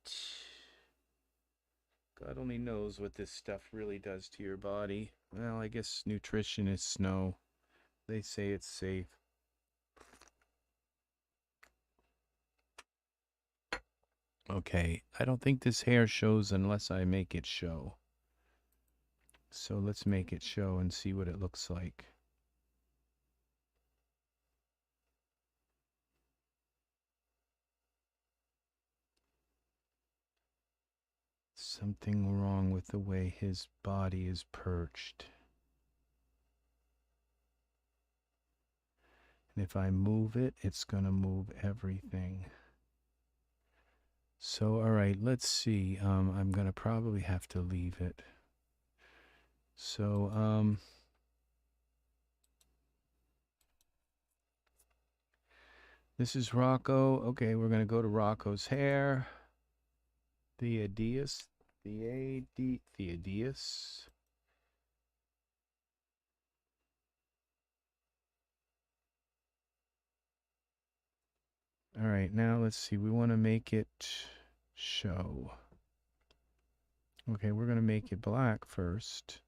God only knows what this stuff really does to your body. Well, I guess nutritionists know. They say it's safe. Okay, I don't think this hair shows unless I make it show. So let's make it show and see what it looks like. Something wrong with the way his body is perched. And if I move it, it's going to move everything. So, all right, let's see. I'm going to probably have to leave it. So, this is Rocco. Okay, we're going to go to Rocco's hair. Theodius. Theodius. All right, now let's see. We want to make it show. Okay, we're going to make it black first.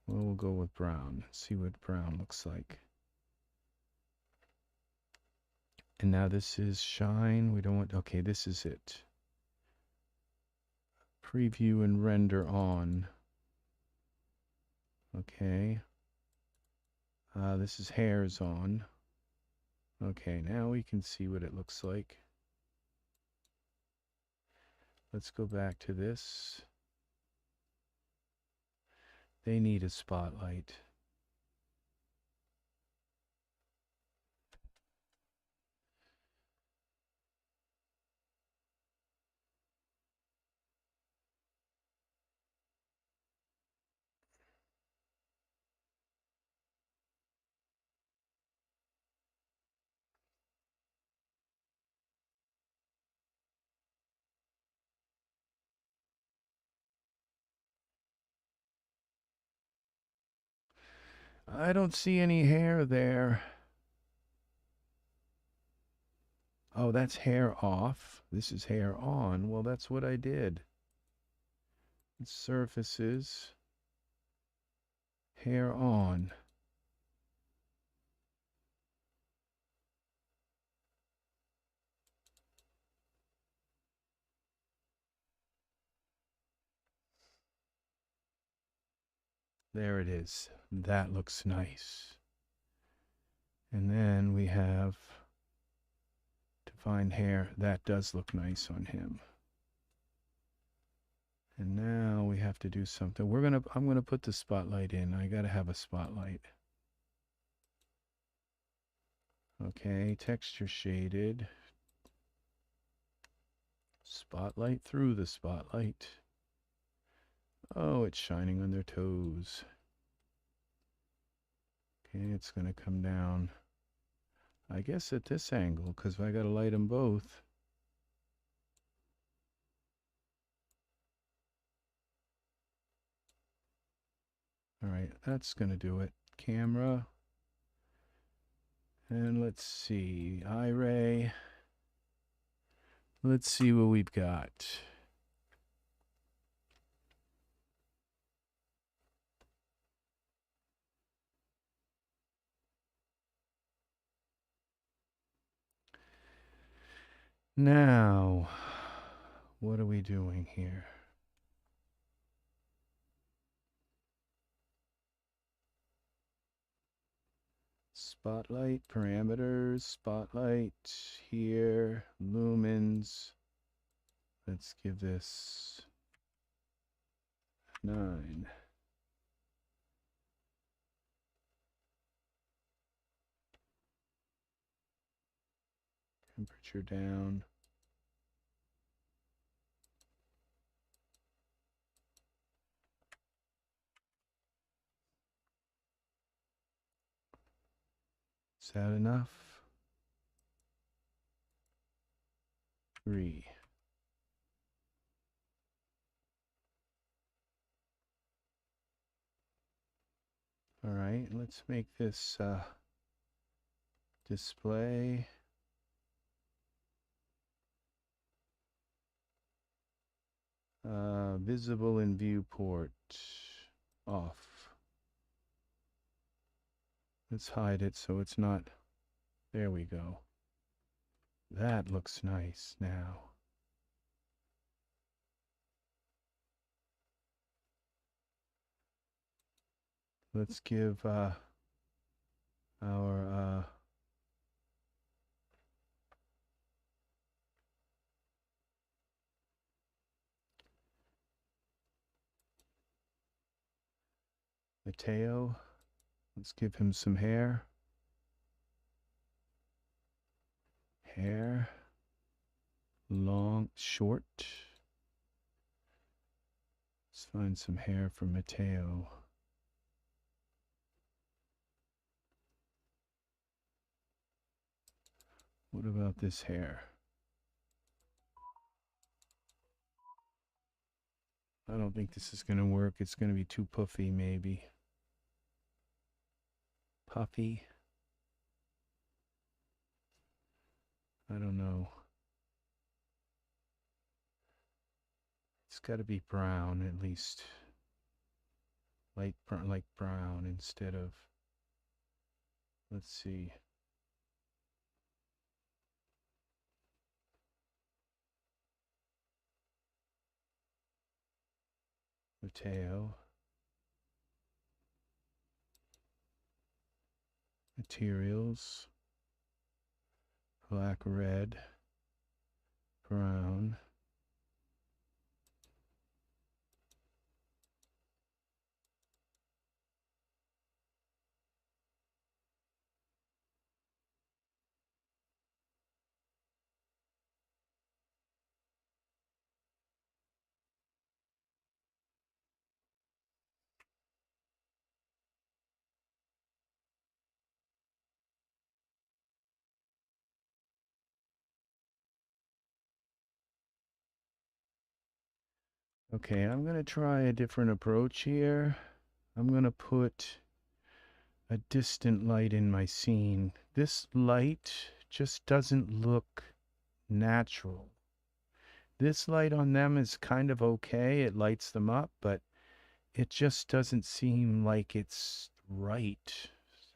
Well, we'll go with brown. See what brown looks like. And now this is shine. We don't want, okay, this is it. Preview and render on. Okay. This is hairs on. Okay, now we can see what it looks like. Let's go back to this. They need a spotlight. I don't see any hair there. Oh, that's hair off. This is hair on. Well, that's what I did. Surfaces. Hair on. There it is. That looks nice. And then we have define hair. That does look nice on him. And now we have to do something. I'm gonna put the spotlight in. I gotta have a spotlight. Okay, texture shaded. Spotlight through the spotlight. Oh, it's shining on their toes. Okay, it's gonna come down. I guess at this angle, because I gotta light them both. All right, that's going to do it. Camera. And let's see, Iray. Let's see what we've got. Now, what are we doing here? Spotlight, parameters, spotlight here, lumens. Let's give this 9. Temperature down. Is that enough? 3. All right, let's make this display. Visible in viewport off. Let's hide it so it's not. There we go. That looks nice now. Let's give our Matteo, let's give him some hair. Hair, long, short. Let's find some hair for Matteo. What about this hair? I don't think this is going to work. It's going to be too puffy, maybe. Puffy. I don't know. It's got to be brown at least. Light brown, like brown instead of. Let's see. Matteo. Materials. Black, red, brown. Okay, I'm going to try a different approach here. I'm going to put a distant light in my scene. This light just doesn't look natural. This light on them is kind of okay. It lights them up, but it just doesn't seem like it's right.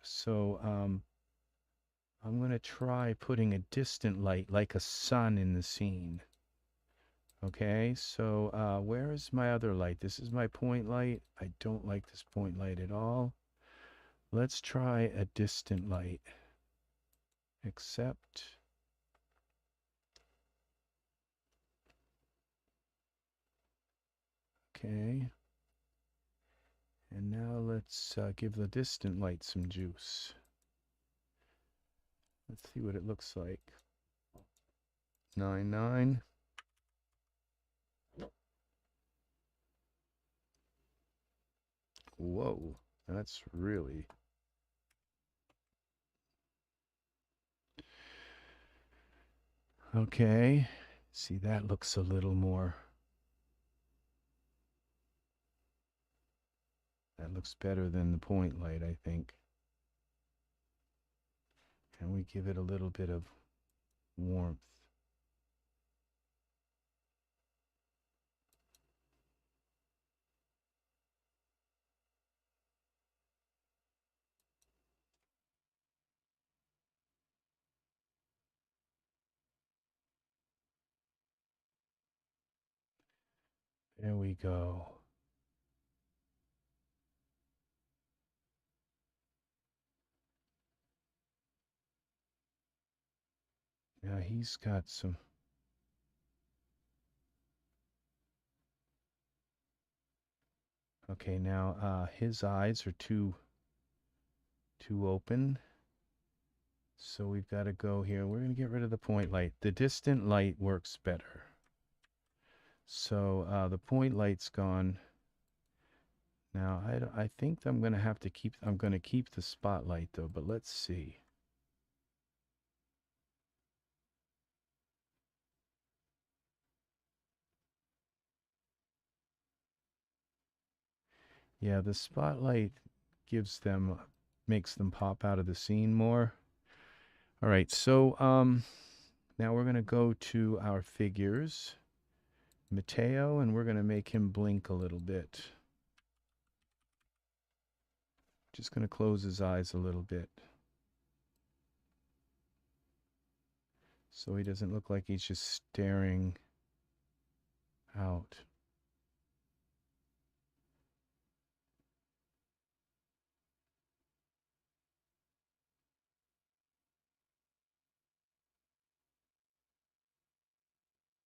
So I'm going to try putting a distant light like a sun in the scene. Okay, so where is my other light? This is my point light. I don't like this point light at all. Let's try a distant light. Accept. Okay. And now let's give the distant light some juice. Let's see what it looks like. 9, 9. Whoa, that's really... Okay, see, that looks a little more... That looks better than the point light, I think. And we give it a little bit of warmth. There we go. Now he's got some. Okay, now his eyes are too open. So we've got to go here. We're going to get rid of the point light. The distant light works better. So the point light's gone. Now I think I'm going to have to keep. I'm going to keep the spotlight though. But let's see. Yeah, the spotlight makes them pop out of the scene more. All right, so now we're going to go to our figures, Matteo, and we're going to make him blink a little bit. Just going to close his eyes a little bit, so he doesn't look like he's just staring out.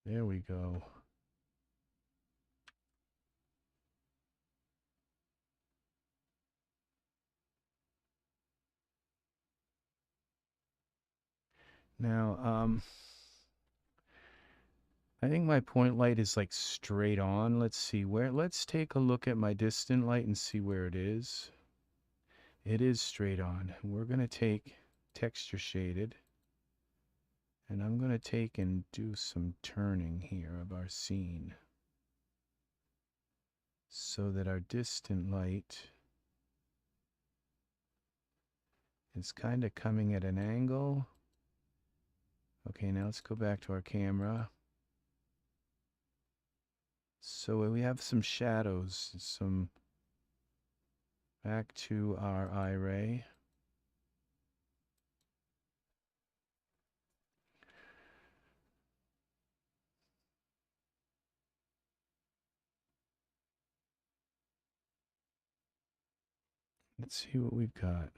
There we go. Now, I think my point light is like straight on. Let's see where, let's take a look at my distant light and see where it is. It is straight on. We're going to take texture shaded, and I'm going to take and do some turning here of our scene so that our distant light is kind of coming at an angle. Okay, now let's go back to our camera. So we have some shadows, back to our Iray. Let's see what we've got.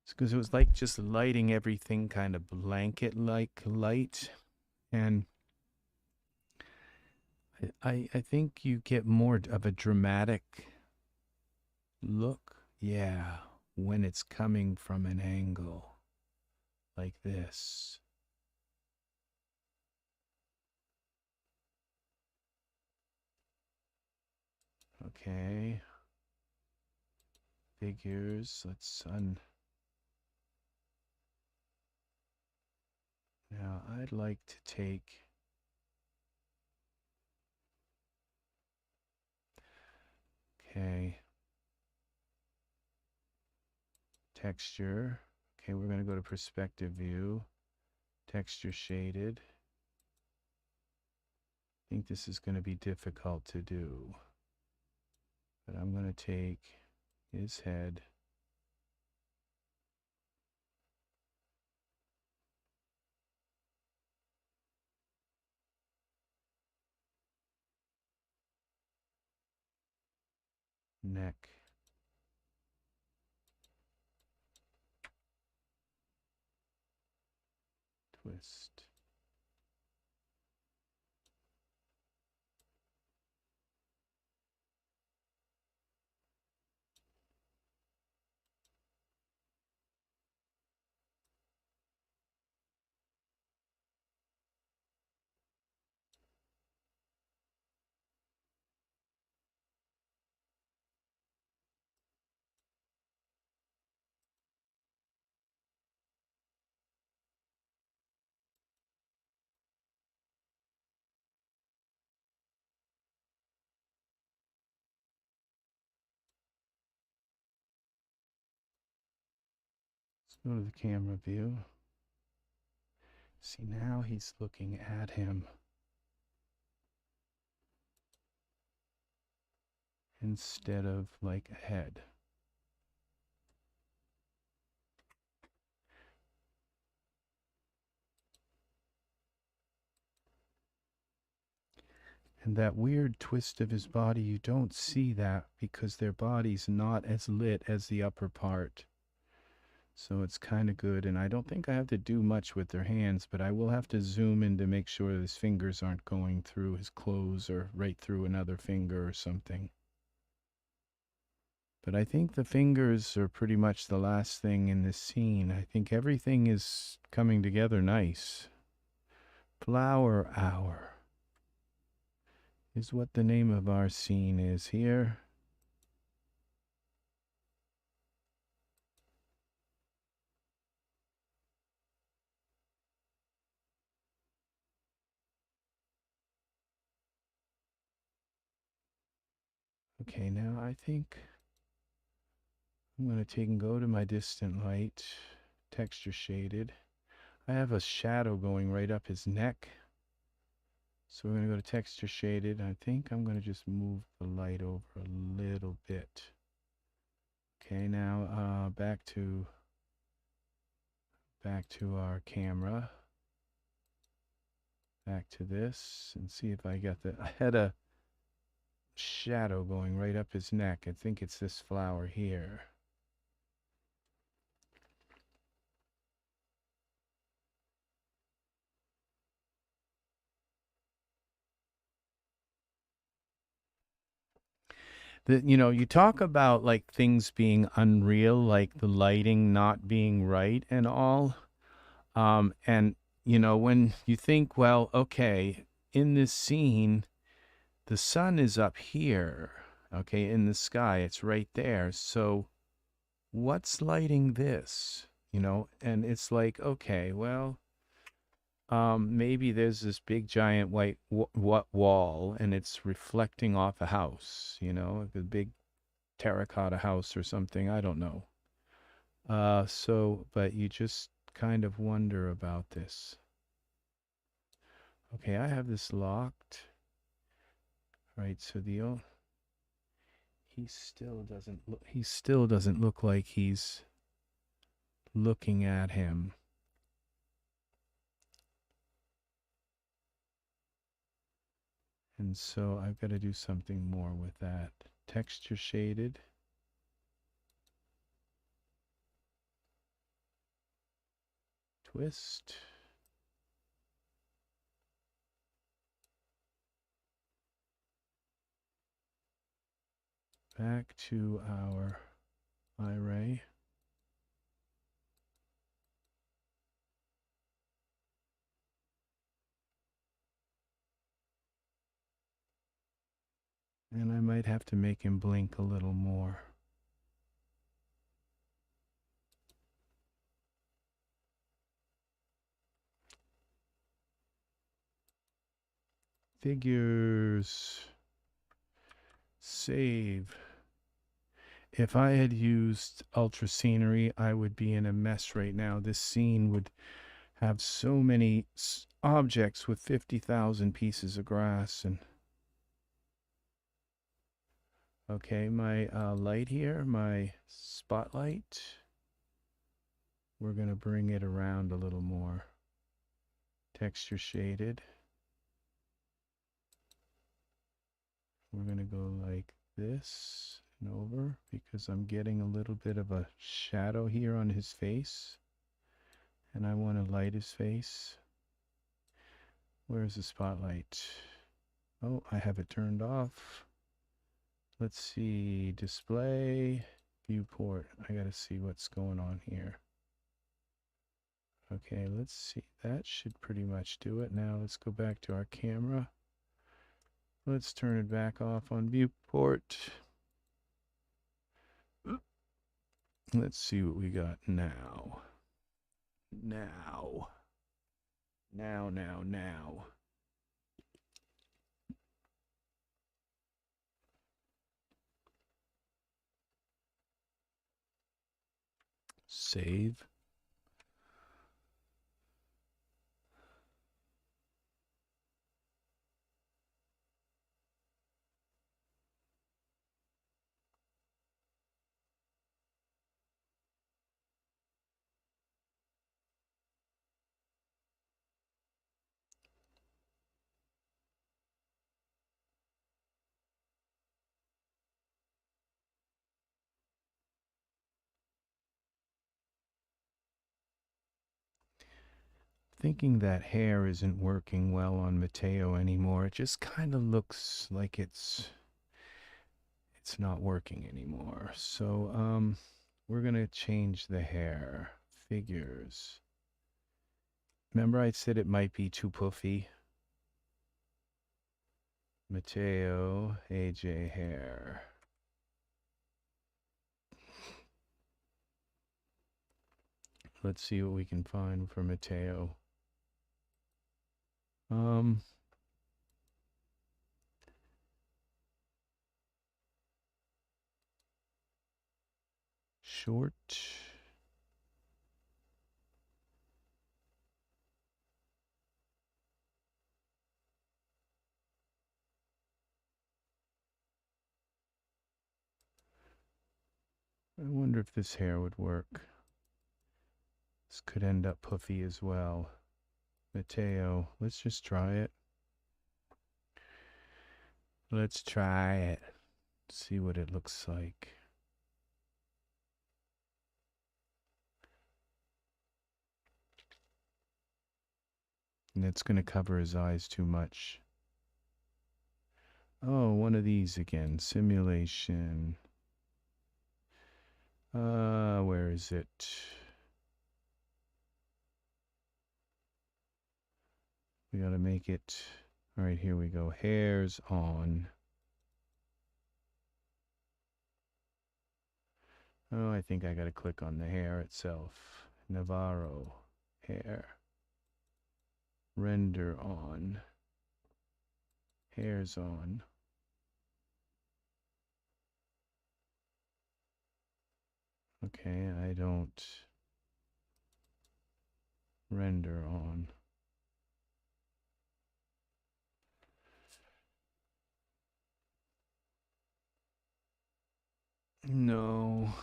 It's because it was like just lighting everything kind of blanket-like light. And I think you get more of a dramatic look. Yeah, when it's coming from an angle like this. Okay. Figures, now I'd like to take, okay, texture. Okay, we're going to go to perspective view, texture shaded. I think this is going to be difficult to do, but I'm going to take his head. Neck. Twist. Go to the camera view. See, now he's looking at him instead of like ahead. And that weird twist of his body, you don't see that because their body's not as lit as the upper part. So it's kind of good. And I don't think I have to do much with their hands, but I will have to zoom in to make sure his fingers aren't going through his clothes or right through another finger or something. But I think the fingers are pretty much the last thing in this scene. I think everything is coming together nice. Flower Hour is what the name of our scene is here. Okay, now I think I'm going to take and go to my distant light, texture shaded. I have a shadow going right up his neck. So we're going to go to texture shaded. I think I'm going to just move the light over a little bit. Okay, now back to our camera. Back to this and see if I got I had a shadow going right up his neck. I think it's this flower here. You talk about like things being unreal, like the lighting not being right and all. And when you think, well, okay, in this scene, the sun is up here, okay, in the sky, it's right there. So what's lighting this? And it's like, okay, well, maybe there's this big giant white wall and it's reflecting off a house, a big terracotta house or something. I don't know. But you just kind of wonder about this. Okay, I have this locked. Right, so he still doesn't look like he's looking at him. And so I've got to do something more with that. Texture shaded. Twist. Back to our Iray. And I might have to make him blink a little more. Figures. Save. If I had used ultra scenery, I would be in a mess right now. This scene would have so many objects with 50,000 pieces of grass. And okay, my light here, my spotlight, we're going to bring it around a little more. Texture shaded. We're going to go like this and over because I'm getting a little bit of a shadow here on his face. And I want to light his face. Where's the spotlight? Oh, I have it turned off. Let's see, display, viewport. I gotta see what's going on here. Okay, let's see. That should pretty much do it. Now let's go back to our camera. Let's turn it back off on viewport. Let's see what we got now. Now. Save. thinking that hair isn't working well on Matteo anymore. It just kind of looks like it's not working anymore. So we're gonna change the hair. Figures. Remember I said it might be too puffy? Matteo, AJ hair. Let's see what we can find for Matteo. Short. I wonder if this hair would work. This could end up puffy as well. Matteo, let's just try it. Let's try it. See what it looks like. And it's going to cover his eyes too much. Oh, one of these again. Simulation. Where is it? We got to make it. All right, here we go. Hairs on. Oh, I think I got to click on the hair itself. Navarro. Hair. Render on. Hairs on. Okay, I don't render on. No.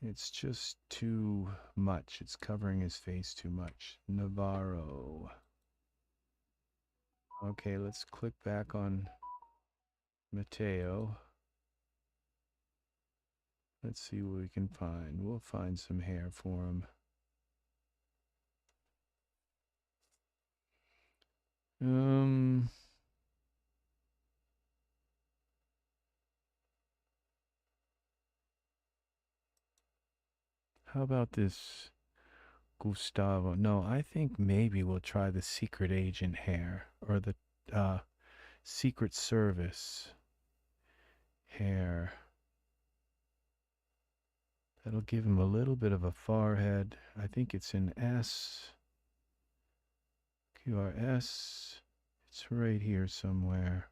It's just too much. It's covering his face too much. Navarro. Okay, let's click back on Matteo. Let's see what we can find. We'll find some hair for him. How about this Gustavo? No, I think maybe we'll try the secret agent hair or the Secret Service hair. That'll give him a little bit of a forehead. I think it's in S. QRS. It's right here somewhere.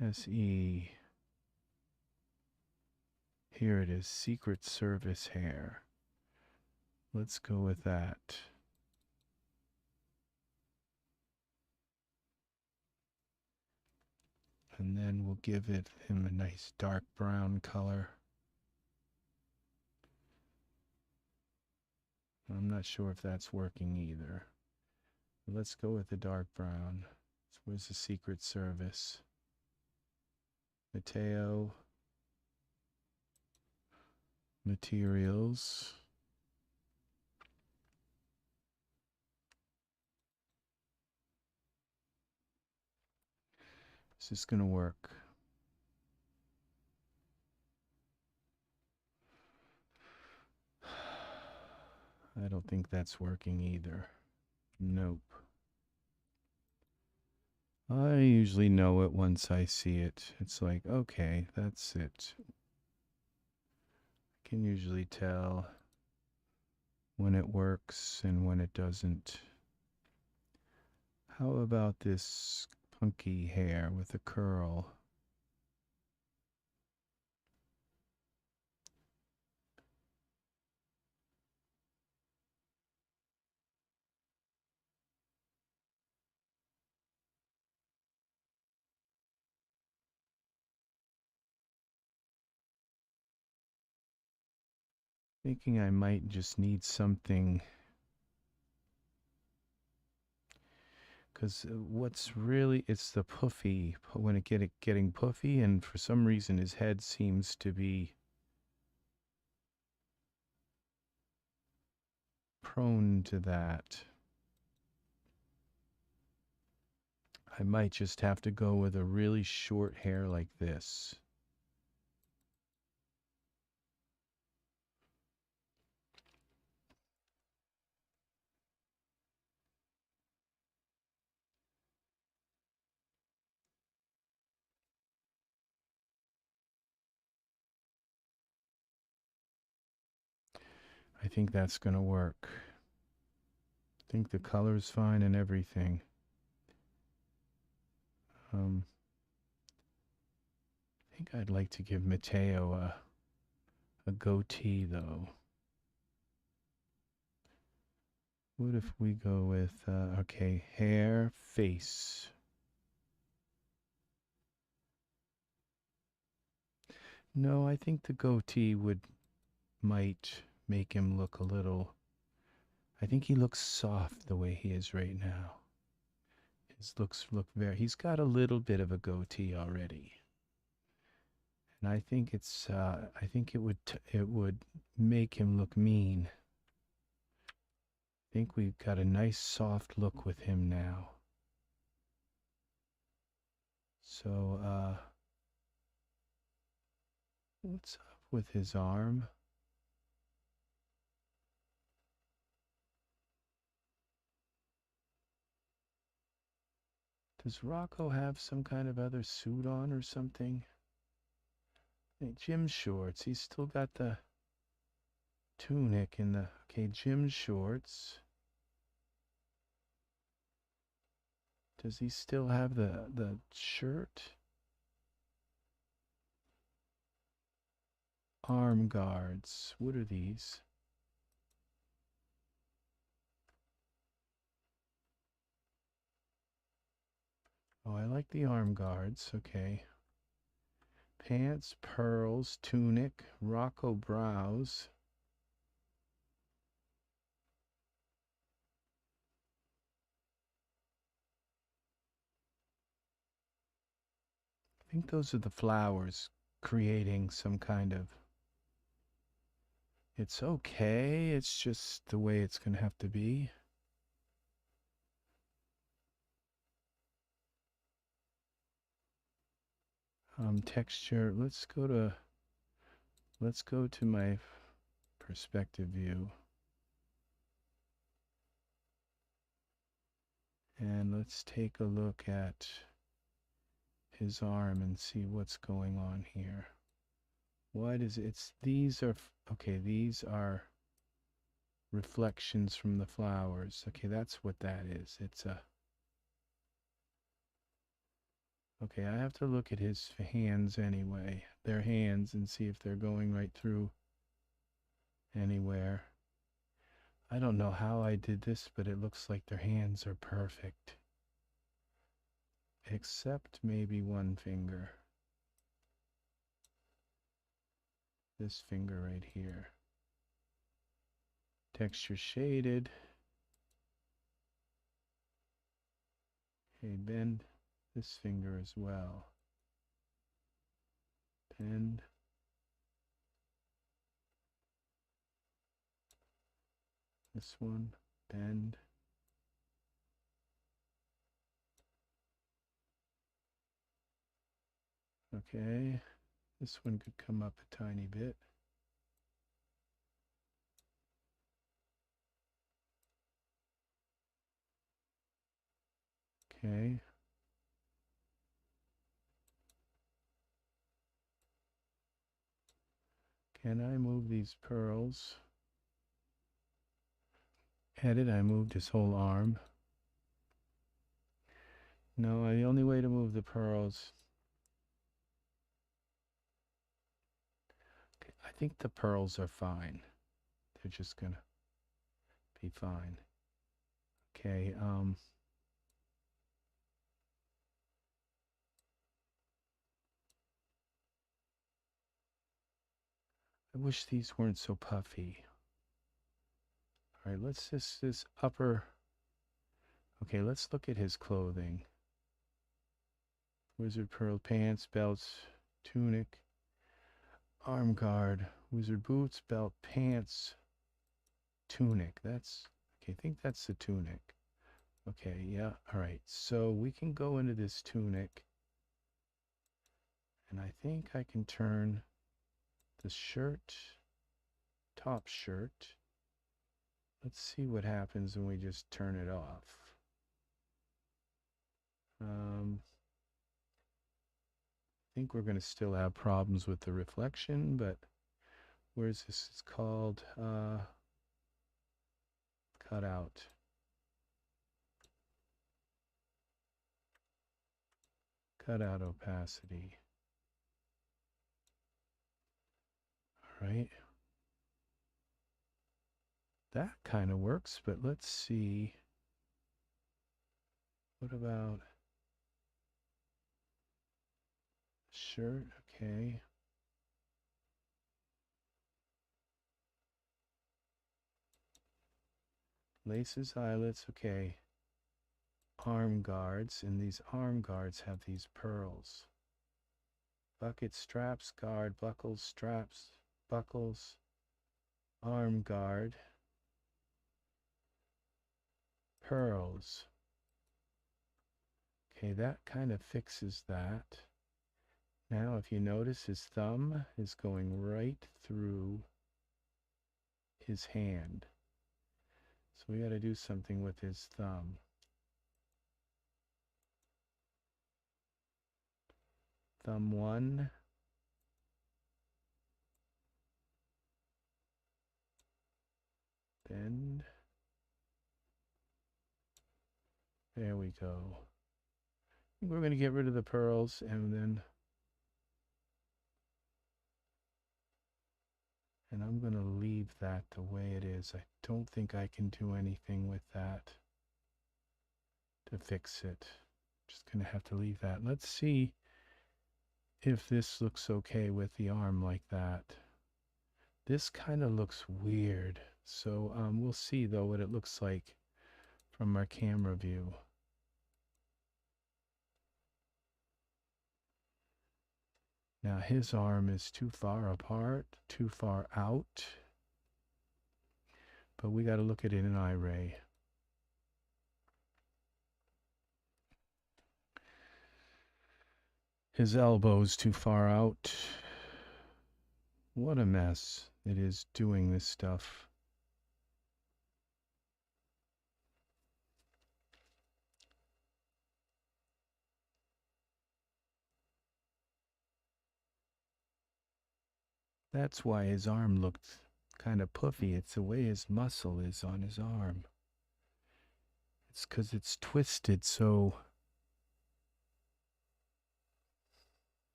SE. Here it is. Secret Service hair. Let's go with that. And then we'll give him a nice dark brown color. I'm not sure if that's working either. Let's go with the dark brown. Where's the Secret Service? Matteo. Materials. Is this going to work? I don't think that's working either. Nope. I usually know it once I see it. It's like, okay, that's it. I can usually tell when it works and when it doesn't. How about this punky hair with a curl? Thinking I might just need something, because what's really, it's the puffy, when it getting puffy, and for some reason his head seems to be prone to that. I might just have to go with a really short hair like this. I think that's going to work. I think the color's fine and everything. I think I'd like to give Matteo a goatee, though. What if we go with, okay, hair, face. No, I think the goatee might make him look a little, I think he looks soft the way he is right now. His looks look he's got a little bit of a goatee already. And I think I think it would make him look mean. I think we've got a nice soft look with him now. So, what's up with his arm? Does Rocco have some kind of other suit on or something? Hey, gym shorts. He's still got the tunic and the, okay, gym shorts. Does he still have the shirt? Arm guards. What are these? Oh, I like the arm guards. Okay. Pants, pearls, tunic, Rocco brows. I think those are the flowers creating some kind of... It's okay. It's just the way it's going to have to be. Texture. Let's go to my perspective view. And let's take a look at his arm and see what's going on here. What is it? These are, okay, these are reflections from the flowers. Okay, that's what that is. It's a, okay, I have to look at his hands anyway. Their hands and see if they're going right through anywhere. I don't know how I did this, but it looks like their hands are perfect. Except maybe one finger. This finger right here. Texture shaded. Okay, bend this finger as well. Bend. This one. Bend. Okay. This one could come up a tiny bit. Okay. Can I move these pearls? Edit, I moved his whole arm. No, the only way to move the pearls... Okay, I think the pearls are fine. They're just gonna be fine. Okay, I wish these weren't so puffy. All right, let's just this upper... Okay, let's look at his clothing. Wizard pearl pants, belts, tunic, arm guard, wizard boots, belt, pants. tunic. That's, okay, I think that's the tunic. Okay, yeah, all right. So we can go into this tunic, and I think I can turn the shirt, top shirt. Let's see what happens when we just turn it off. I think we're going to still have problems with the reflection, but where's this? It's called cutout. Cutout opacity. All right. That kind of works, but let's see. What about shirt? Okay. Laces, eyelets, okay. Arm guards, and these arm guards have these pearls. Bucket, straps, guard, buckles, straps, buckles, arm guard, pearls. Okay, that kind of fixes that. Now, if you notice, his thumb is going right through his hand. So we got to do something with his thumb. Thumb 1. Bend. There we go. We're going to get rid of the pearls, and I'm going to leave that the way it is. I don't think I can do anything with that to fix it. Just going to have to leave that. Let's see if this looks okay with the arm like that. This kind of looks weird. So we'll see though what it looks like from our camera view. Now his arm is too far apart, too far out. But we got to look at it in Iray. His elbow's too far out. What a mess it is doing this stuff. That's why his arm looked kind of puffy. It's the way his muscle is on his arm. It's because it's twisted so.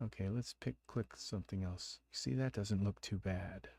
Okay, let's click something else. You see, that doesn't look too bad.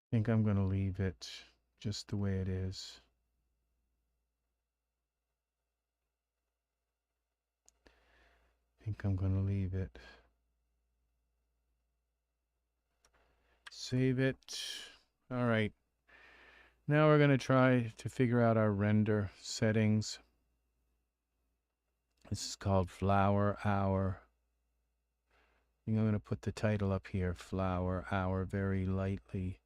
I think I'm going to leave it just the way it is. I think I'm going to leave it. Save it. All right. Now we're going to try to figure out our render settings. This is called Flower Hour. I think I'm going to put the title up here, Flower Hour, very lightly.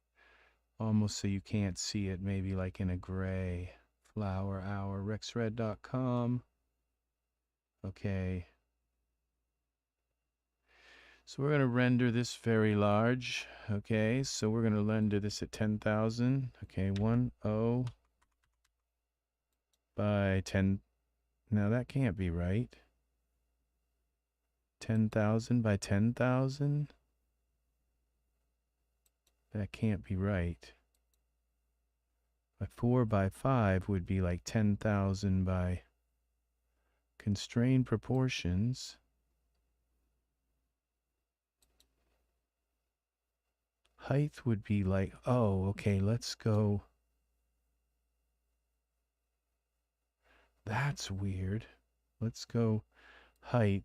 Almost so you can't see it, maybe like in a gray. Flower Hour, rexred.com. Okay. So we're going to render this very large. Okay, so we're going to render this at 10,000. Okay, 10 by 10. Now that can't be right. 10,000 by 10,000? That can't be right. A 4 by 5 would be like 10,000 by constrained proportions. Height would be like, oh, okay, let's go. That's weird. Let's go height.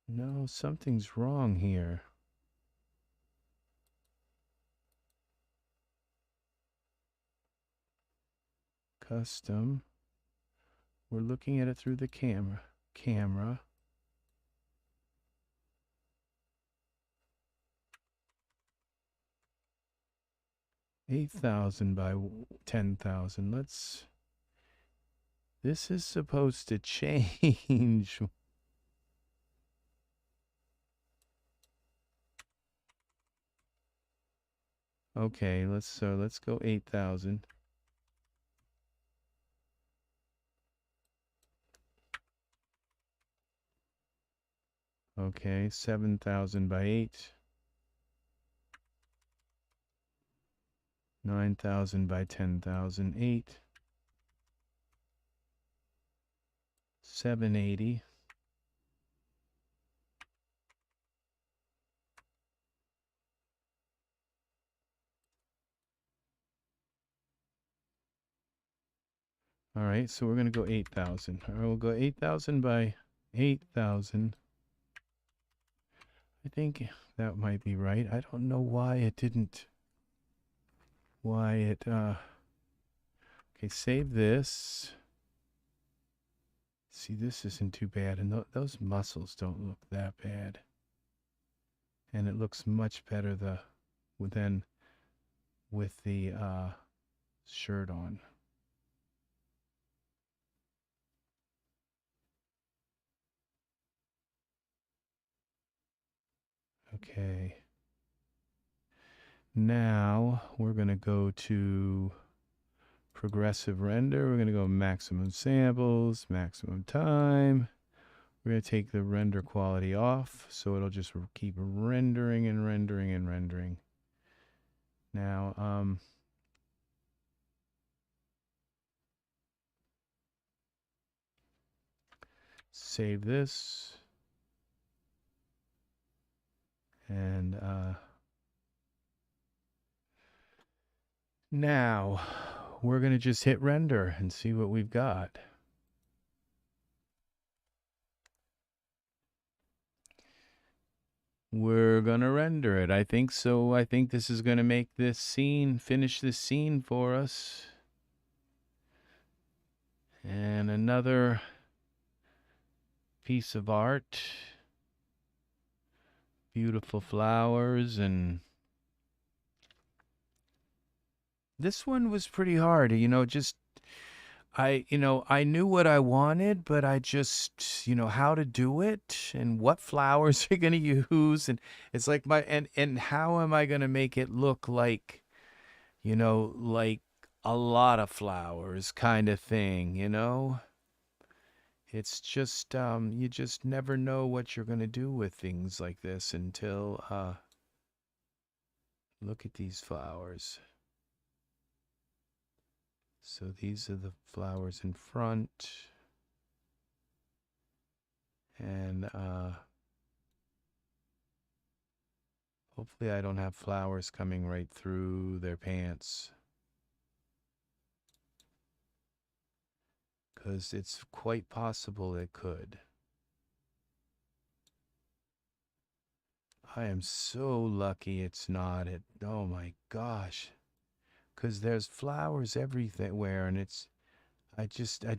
No, something's wrong here. Custom. We're looking at it through the camera. 8,000 by 10,000. Let's. This is supposed to change. Okay, let's go 8,000. Okay, 7,000 by 8. 9,000 by 10,000, 8. 780. All right, so we're going to go 8,000. All right, we'll go 8,000 by 8,000. I think that might be right. I don't know why it didn't. Okay, save this. See, this isn't too bad, and those muscles don't look that bad. And it looks much better than with the shirt on. Okay. Now we're going to go to progressive render. We're going to go maximum samples, maximum time. We're going to take the render quality off, so it'll just keep rendering and rendering and rendering. Now, save this. And now we're going to just hit render and see what we've got. We're going to render it. I think so. I think this is going to make this scene, finish this scene for us. And another piece of art. Beautiful flowers, and this one was pretty hard, I knew what I wanted, but I just, how to do it and what flowers are going to use. And it's like and how am I going to make it look like, like a lot of flowers kind of thing, It's just, you just never know what you're going to do with things like this until, look at these flowers. So these are the flowers in front. And hopefully I don't have flowers coming right through their pants. Because it's quite possible it could. I am so lucky it's not. Oh my gosh. Because there's flowers everywhere, and I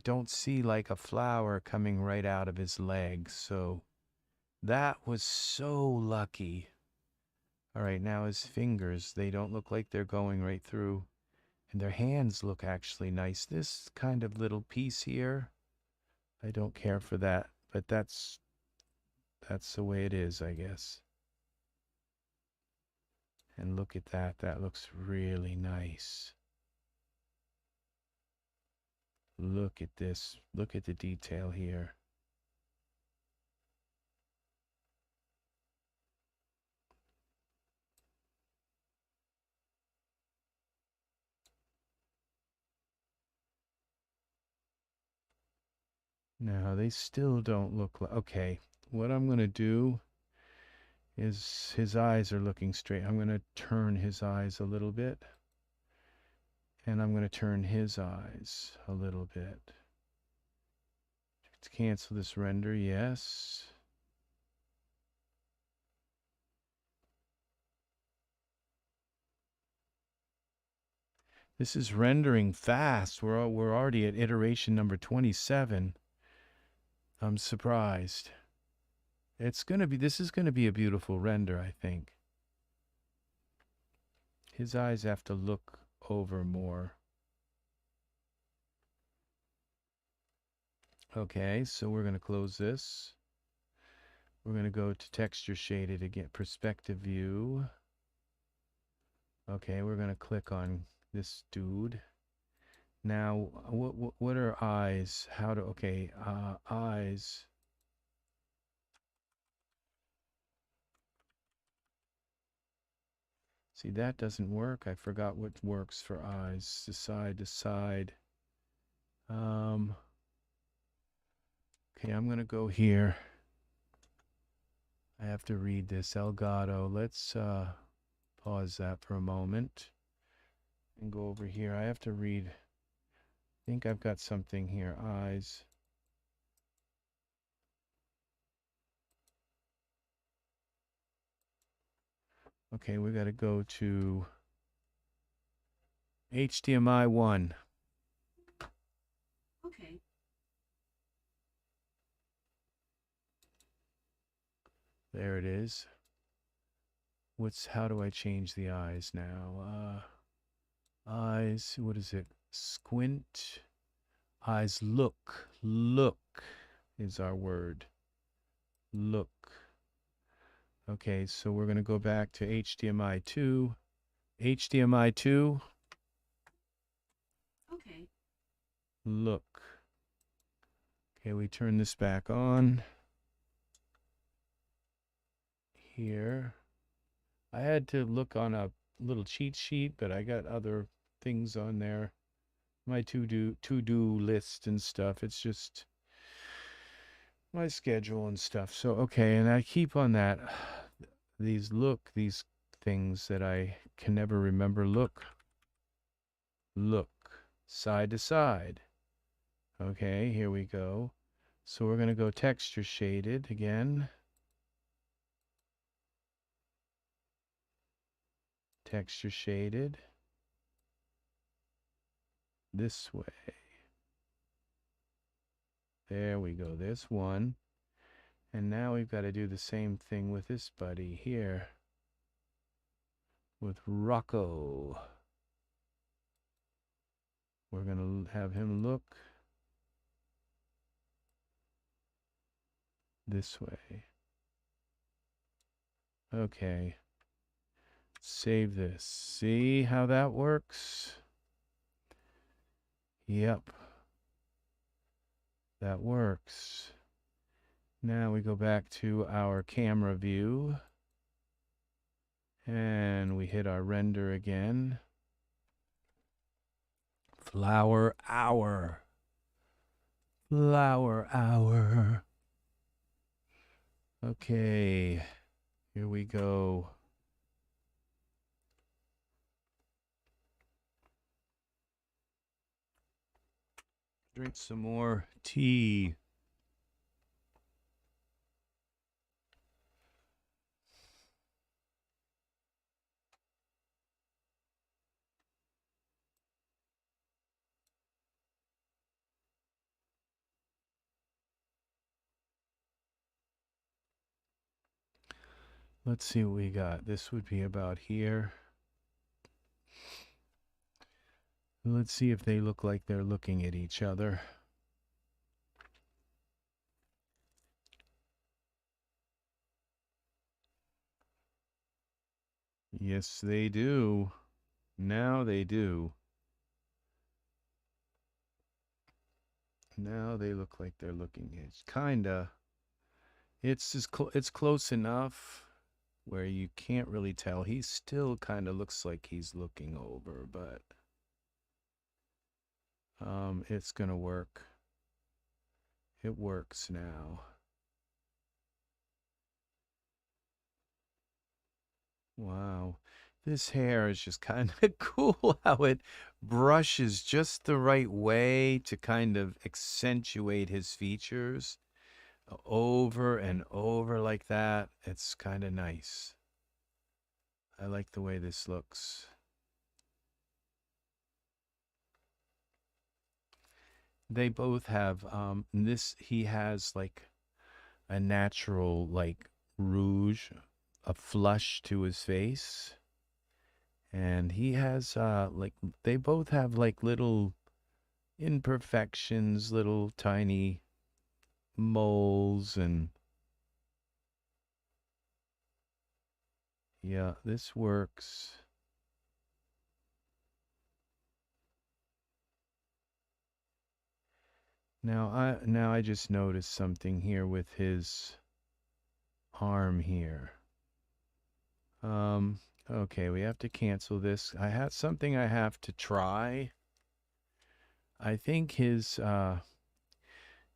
don't see like a flower coming right out of his leg. So that was so lucky. All right, now his fingers, they don't look like they're going right through. And their hands look actually nice. This kind of little piece here, I don't care for that. But that's the way it is, I guess. And look at that. That looks really nice. Look at this. Look at the detail here. Now, they still don't look like... Okay, what I'm going to do is his eyes are looking straight. I'm going to turn his eyes a little bit. And I'm going to turn his eyes a little bit. Let's cancel this render, yes. This is rendering fast. We're already at iteration number 27. I'm surprised. This is going to be a beautiful render, I think. His eyes have to look over more. Okay, so we're going to close this. We're going to go to texture shaded again, perspective view. Okay, we're going to click on this dude. Now, what are eyes? Okay, eyes. See, that doesn't work. I forgot what works for eyes. To side to side. Okay, I'm going to go here. I have to read this Elgato. Let's pause that for a moment and go over here. I have to read. I think I've got something here. Eyes. Okay, we got to go to HDMI 1. Okay. There it is. How do I change the eyes now? Eyes, what is it? Squint. Eyes, look. Look is our word. Look. Okay, so we're going to go back to HDMI 2. HDMI 2. Okay. Look. Okay, we turn this back on. Here. I had to look on a little cheat sheet, but I got other things on there. My to-do list and stuff. It's just my schedule and stuff. So, okay, and I keep on that. These things that I can never remember. Look. Side to side. Okay, here we go. So we're going to go texture shaded again. Texture shaded. This way. There we go. This one. And now we've got to do the same thing with this buddy here. With Rocco. We're going to have him look this way. Okay. Save this. See how that works? Yep. That works. Now we go back to our camera view. And we hit our render again. Flower hour. Flower hour. Okay. Here we go. Drink some more tea. Let's see what we got. This would be about here. Let's see if they look like they're looking at each other. Yes, they do. Now they do. Now they look like they're looking. It's kinda. It's close enough where you can't really tell. He still kind of looks like he's looking over, but it's gonna work. It works now. Wow. This hair is just kind of cool how it brushes just the right way to kind of accentuate his features over and over like that. It's kind of nice. I like the way this looks. They both have this he has like a natural like rouge, a flush to his face. And he has like they both have like little imperfections, little tiny moles, and yeah, this works. Now I just noticed something here with his arm here. Okay, we have to cancel this. I had something I have to try. I think his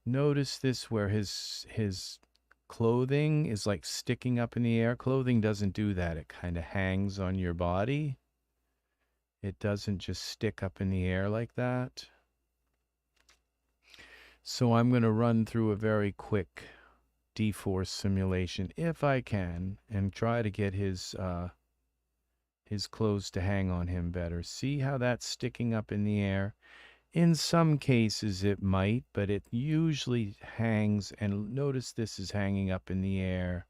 notice this where his clothing is like sticking up in the air. Clothing doesn't do that. It kind of hangs on your body. It doesn't just stick up in the air like that. So I'm going to run through a very quick dForce simulation if I can and try to get his clothes to hang on him better. See how that's sticking up in the air? In some cases it might, but it usually hangs, and notice this is hanging up in the air.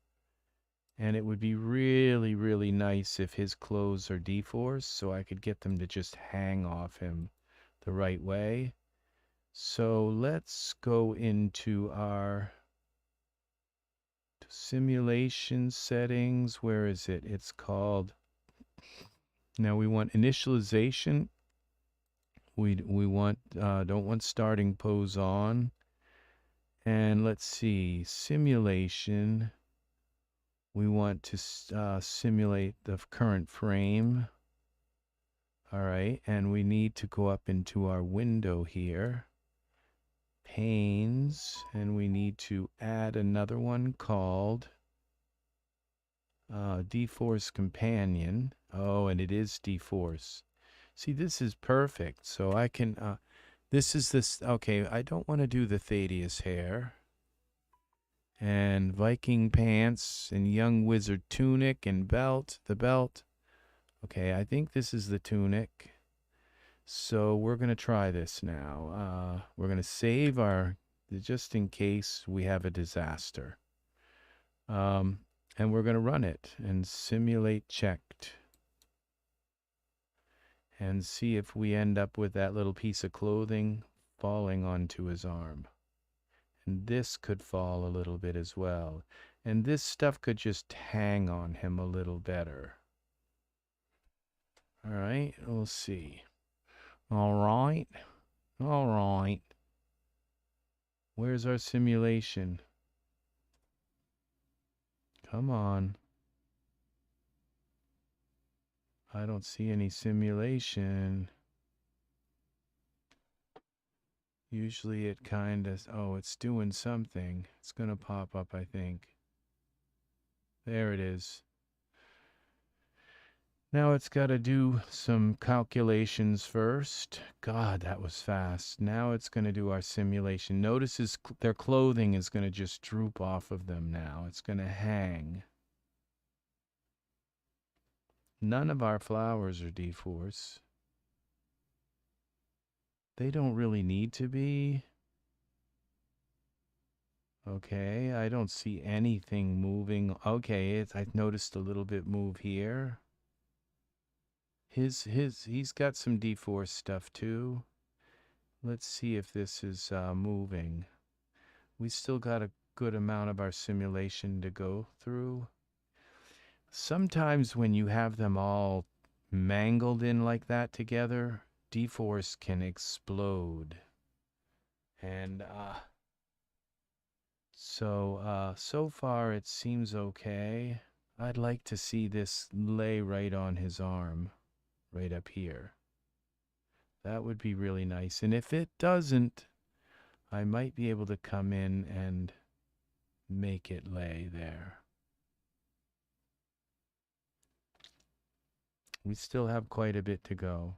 And it would be really, really nice if his clothes are dForce so I could get them to just hang off him the right way. So let's go into our simulation settings. Where is it? It's called, now we want initialization. We want don't want starting pose on. And let's see, simulation. We want to simulate the current frame. All right, and we need to go up into our window here. Panes, and we need to add another one called dForce Companion. Oh, and it is dForce. See, this is perfect. So I can, okay, I don't want to do the Thaddeus hair. And Viking pants and young wizard tunic and belt, the belt. Okay, I think this is the tunic. So we're going to try this now. We're going to save our, just in case we have a disaster. And we're going to run it and simulate checked. And see if we end up with that little piece of clothing falling onto his arm. And this could fall a little bit as well. And this stuff could just hang on him a little better. All right, we'll see. All right. All right. Where's our simulation? Come on. I don't see any simulation. Usually it kind of, oh, it's doing something. It's going to pop up, I think. There it is. Now it's got to do some calculations first. God, that was fast. Now it's going to do our simulation. Notice their clothing is going to just droop off of them now. It's going to hang. None of our flowers are dForce. They don't really need to be. Okay, I don't see anything moving. Okay, I've noticed a little bit move here. He's got some dForce stuff too. Let's see if this is moving. We still got a good amount of our simulation to go through. Sometimes when you have them all mangled in like that together, dForce can explode. And so far it seems okay. I'd like to see this lay right on his arm, right up here. That would be really nice. And if it doesn't, I might be able to come in and make it lay there. We still have quite a bit to go.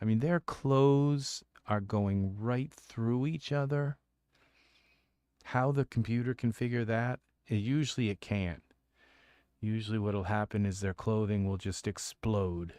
I mean, their clothes are going right through each other. How the computer can figure that, usually it can't. Usually what'll happen is their clothing will just explode.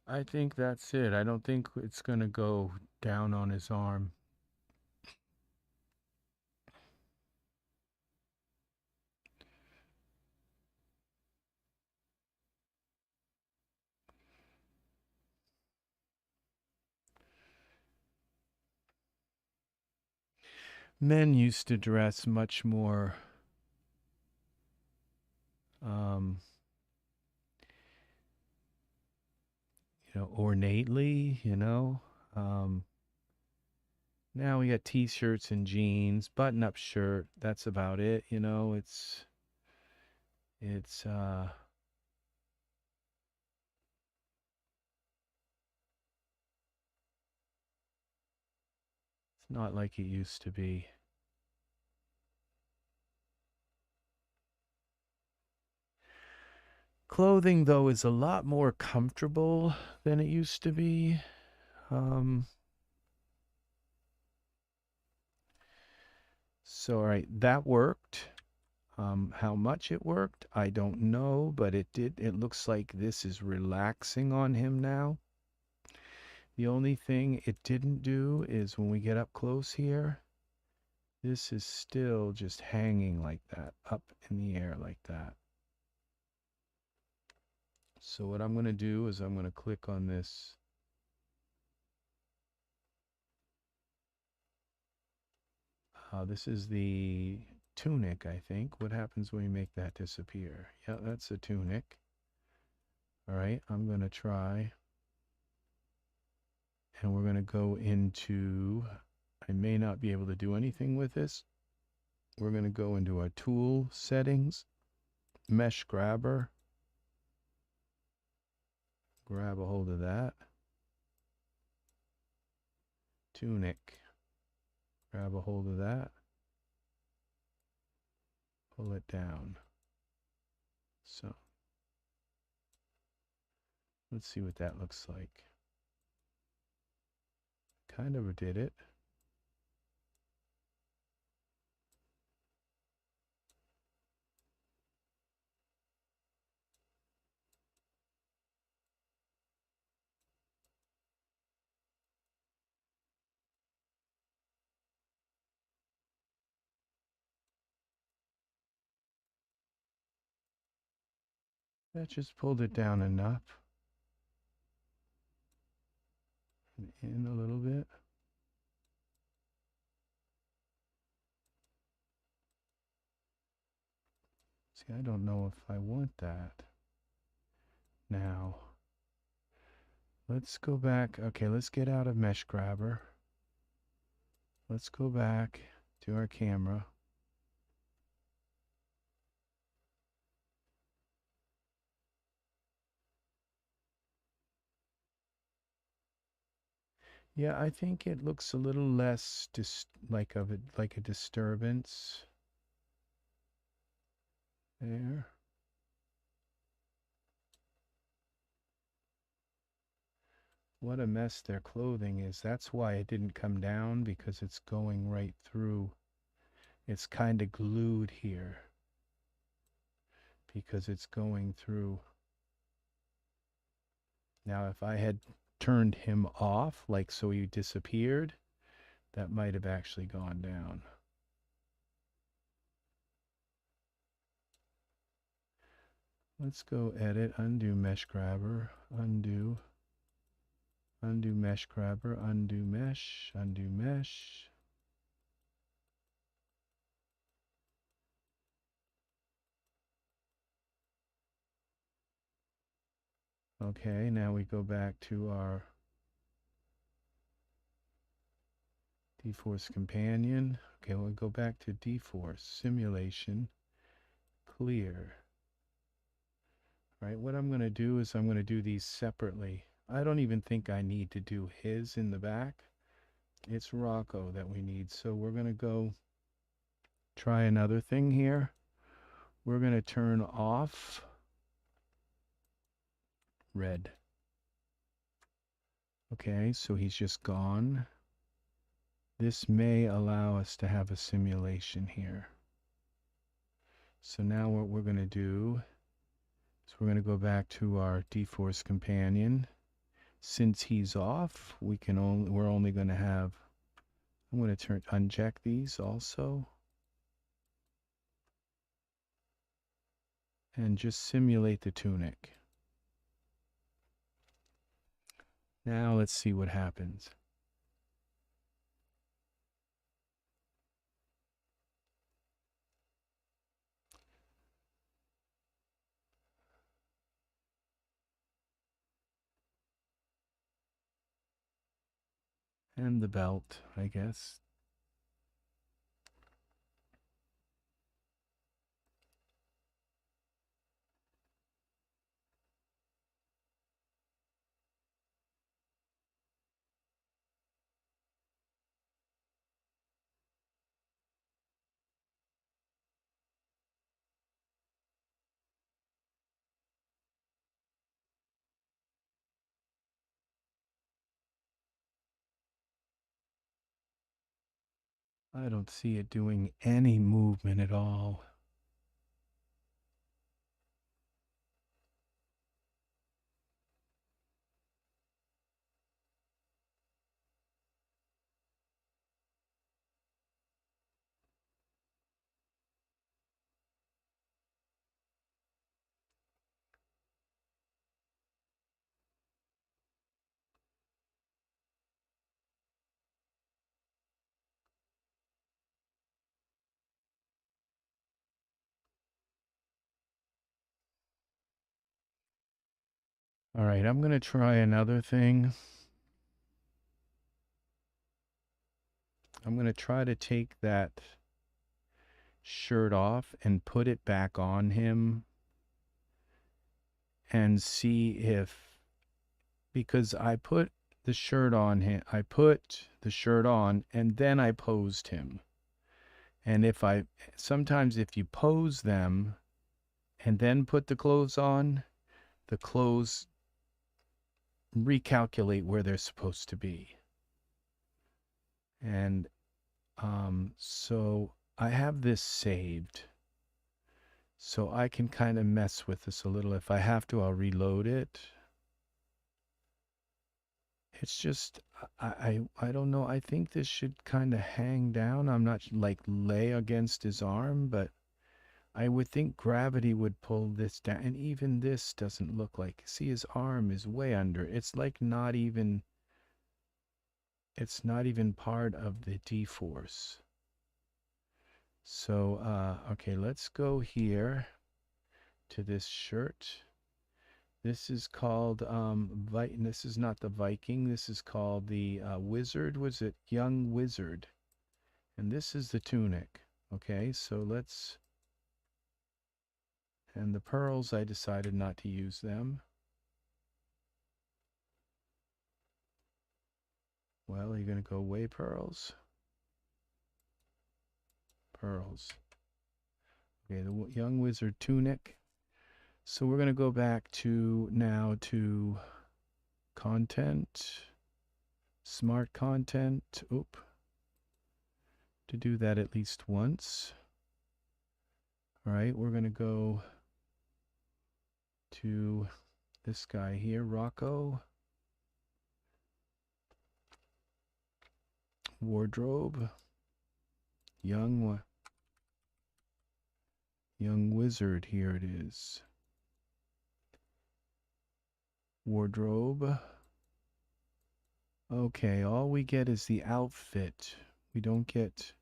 I think that's it. I don't think it's going to go down on his arm. Men used to dress much more um, ornately, now we got t-shirts and jeans, button-up shirt. That's about it. It's not like it used to be. Clothing, though, is a lot more comfortable than it used to be. So, all right, that worked. How much it worked, I don't know, but it did. It looks like this is relaxing on him now. The only thing it didn't do is when we get up close here, this is still just hanging like that, up in the air like that. So what I'm going to do is I'm going to click on this. This is the tunic, I think. What happens when we make that disappear? Yeah, that's a tunic. All right, I'm going to try. And we're going to go into, I may not be able to do anything with this. We're going to go into our tool settings, mesh grabber. Grab a hold of that. Tunic. Grab a hold of that. Pull it down. So let's see what that looks like. Kind of did it. That just pulled it down enough. And in a little bit. See, I don't know if I want that. Now, let's go back. Okay, let's get out of mesh grabber. Let's go back to our camera. Yeah, I think it looks a little less like a disturbance there. What a mess their clothing is. That's why it didn't come down, because it's going right through. It's kind of glued here because it's going through. Now, if I had turned him off, like so he disappeared, that might have actually gone down. Let's go edit, undo mesh grabber, undo mesh grabber, undo mesh, undo mesh. Okay, now we go back to our dForce companion. Okay, we'll go back to dForce, simulation, clear. All right, what I'm going to do is I'm going to do these separately. I don't even think I need to do his in the back. It's Rocco that we need. So we're going to go try another thing here. We're going to turn off red. Okay, so he's just gone. This may allow us to have a simulation here. So now what we're going to do is we're going to go back to our dForce companion. Since he's off, we're only going to have, I'm going to uncheck these also. And just simulate the tunic. Now let's see what happens. And the belt, I guess. I don't see it doing any movement at all. All right, I'm going to try another thing. I'm going to try to take that shirt off and put it back on him and see if, because I put the shirt on him, I put the shirt on and then I posed him. And sometimes if you pose them and then put the clothes on, the clothes recalculate where they're supposed to be. And so I have this saved. So I can kind of mess with this a little. If I have to, I'll reload it. It's just, I don't know. I think this should kind of hang down. I'm not like lay against his arm, but I would think gravity would pull this down. And even this doesn't look like, see, his arm is way under. It's like not even, it's not even part of the dForce. So, okay, let's go here to this shirt. This is called, this is not the Viking. This is called the Wizard. Was it Young Wizard? And this is the tunic. Okay, so let's, and the pearls, I decided not to use them. Well, are you going to go away, pearls? Pearls. Okay, the Young Wizard tunic. So we're going to go back to now to content, smart content. Oop. To do that at least once. All right, we're going to go to this guy here, Rocco. wardrobe, young wizard, here it is. Wardrobe. Okay, all we get is the outfit. We don't get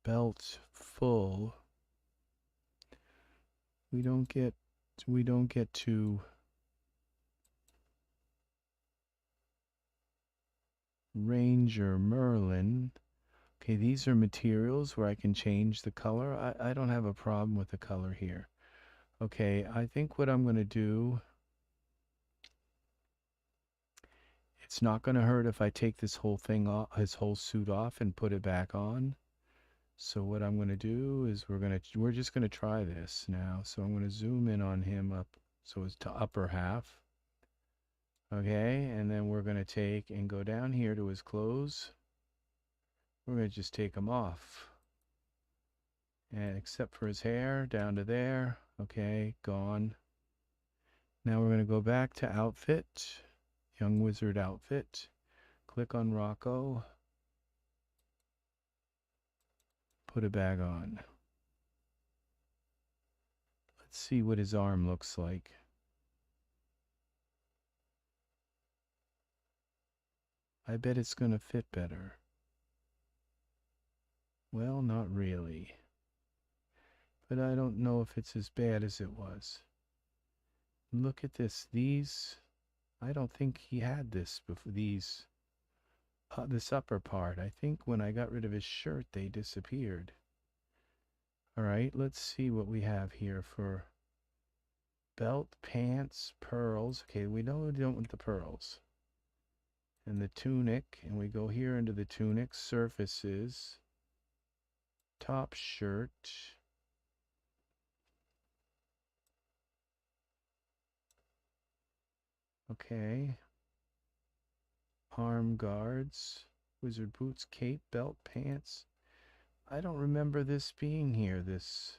belt full. We don't get to Ranger Merlin. Okay, these are materials where I can change the color. I don't have a problem with the color here. Okay, I think what I'm going to do, it's not going to hurt if I take this whole thing off, his whole suit off, and put it back on. So what I'm going to do is we're just going to try this now. So I'm going to zoom in on him up so it's to upper half. Okay, and then we're going to take and go down here to his clothes. We're going to just take them off. And except for his hair, down to there. Okay, gone. Now we're going to go back to outfit, young wizard outfit. Click on Rocco. Put it back on. Let's see what his arm looks like. I bet it's going to fit better. Well, not really. But I don't know if it's as bad as it was. Look at this. These, I don't think he had this before. These, this upper part. I think when I got rid of his shirt, they disappeared. All right, let's see what we have here for belt, pants, pearls. Okay, we know we don't want the pearls. And the tunic, and we go here into the tunic, surfaces, top shirt. Okay. Arm guards, wizard boots, cape, belt, pants. I don't remember this being here, this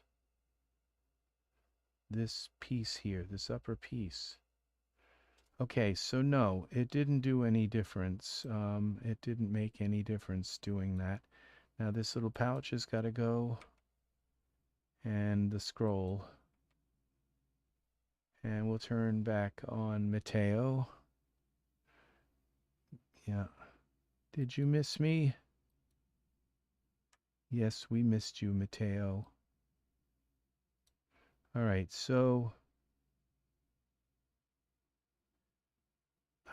piece here, this upper piece. Okay, so no, it didn't do any difference. It didn't make any difference doing that. Now this little pouch has got to go, and the scroll. And we'll turn back on Matteo. Yeah. Did you miss me? Yes, we missed you, Matteo. All right, so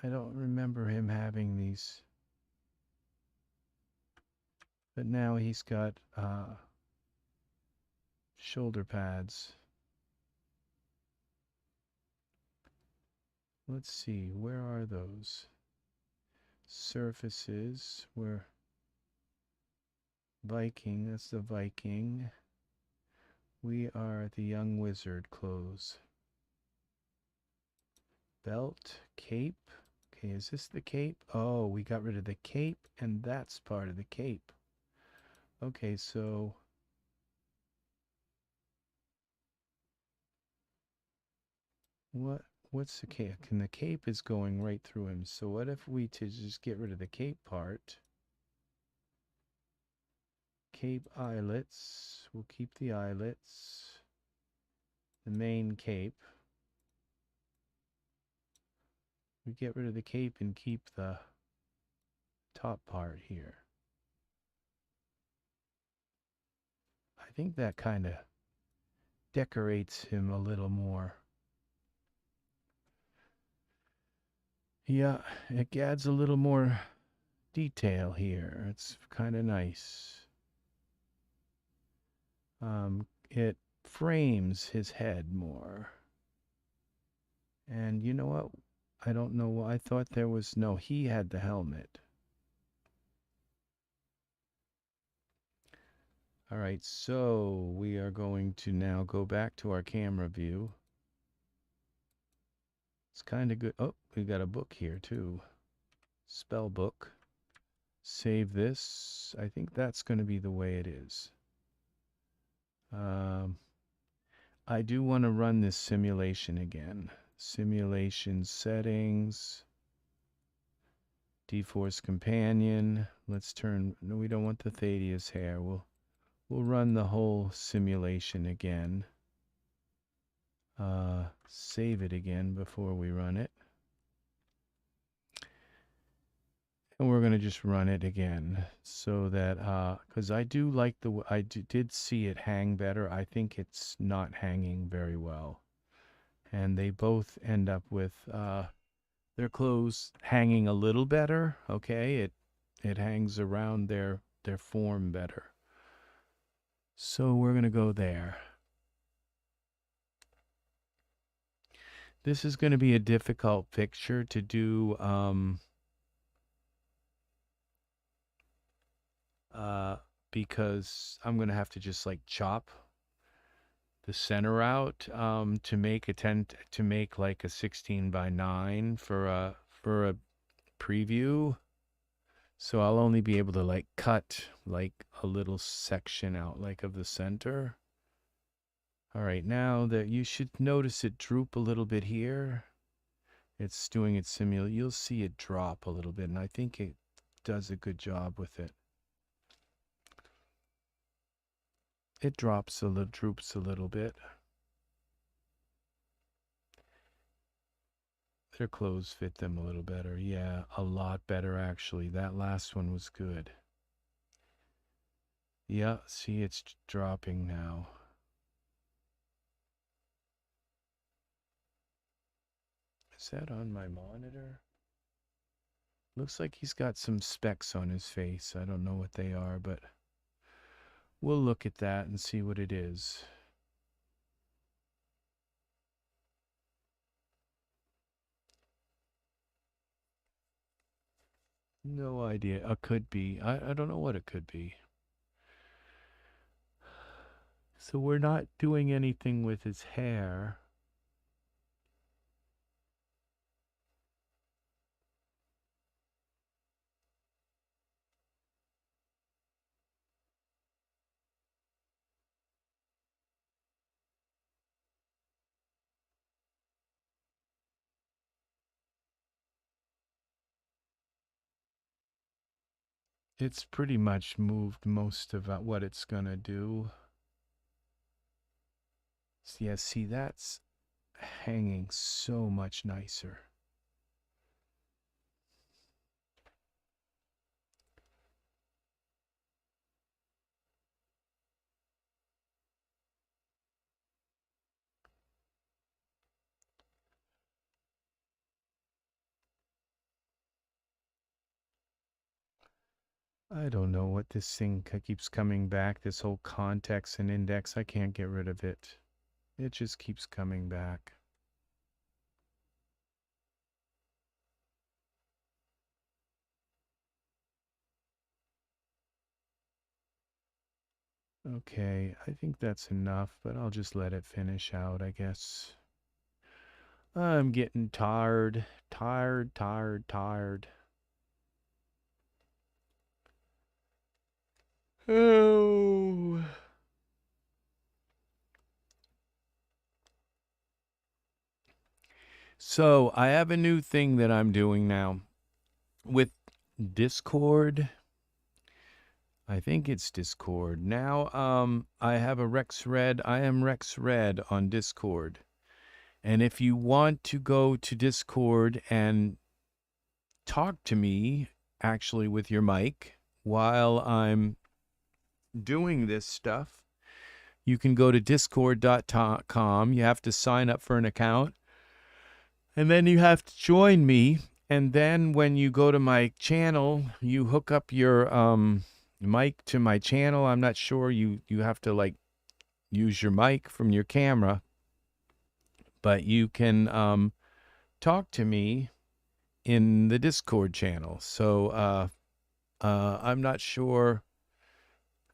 I don't remember him having these. But now he's got shoulder pads. Let's see, where are those? Surfaces, where Viking, that's the Viking. We are the young wizard clothes. Belt, cape. Okay, is this the cape? Oh, we got rid of the cape, and that's part of the cape. Okay, so what's the cape? And the cape is going right through him. So what if we just get rid of the cape part? Cape eyelets. We'll keep the eyelets. The main cape. We get rid of the cape and keep the top part here. I think that kind of decorates him a little more. Yeah, it adds a little more detail here. It's kind of nice. It frames his head more. And you know what? I don't know why I thought there was no, he had the helmet. All right, so we are going to now go back to our camera view. It's kind of good. Oh, we got a book here too. Spell book. Save this. I think that's going to be the way it is. I do want to run this simulation again. Simulation settings. dForce companion. Let's turn, no, we don't want the Thaddeus hair. We'll run the whole simulation again. Save it again before we run it. And we're going to just run it again so that, because I do like did see it hang better. I think it's not hanging very well. And they both end up with their clothes hanging a little better. Okay, it hangs around their form better. So we're going to go there. This is going to be a difficult picture to do because I'm going to have to just like chop the center out to make like a 16:9 for a preview. So I'll only be able to like cut like a little section out like of the center. All right, now that you should notice it droop a little bit here. It's doing its simulation. You'll see it drop a little bit, and I think it does a good job with it. It droops a little bit. Their clothes fit them a little better. Yeah, a lot better actually. That last one was good. Yeah, see it's dropping now. Is that on my monitor? Looks like he's got some specks on his face. I don't know what they are, but we'll look at that and see what it is. No idea. It could be. I don't know what it could be. So we're not doing anything with his hair. It's pretty much moved most of what it's going to do. Yeah, see, that's hanging so much nicer. I don't know what this thing keeps coming back, this whole context and index. I can't get rid of it. It just keeps coming back. Okay, I think that's enough, but I'll just let it finish out, I guess. I'm getting tired. Oh. So I have a new thing that I'm doing now with Discord. I think it's Discord. Now I have a Rex Red. I am Rex Red on Discord. And if you want to go to Discord and talk to me actually with your mic while I'm doing this stuff, you can go to discord.com. You have to sign up for an account. And then you have to join me. And then when you go to my channel, you hook up your mic to my channel. I'm not sure. You have to like use your mic from your camera. But you can talk to me in the Discord channel. So I'm not sure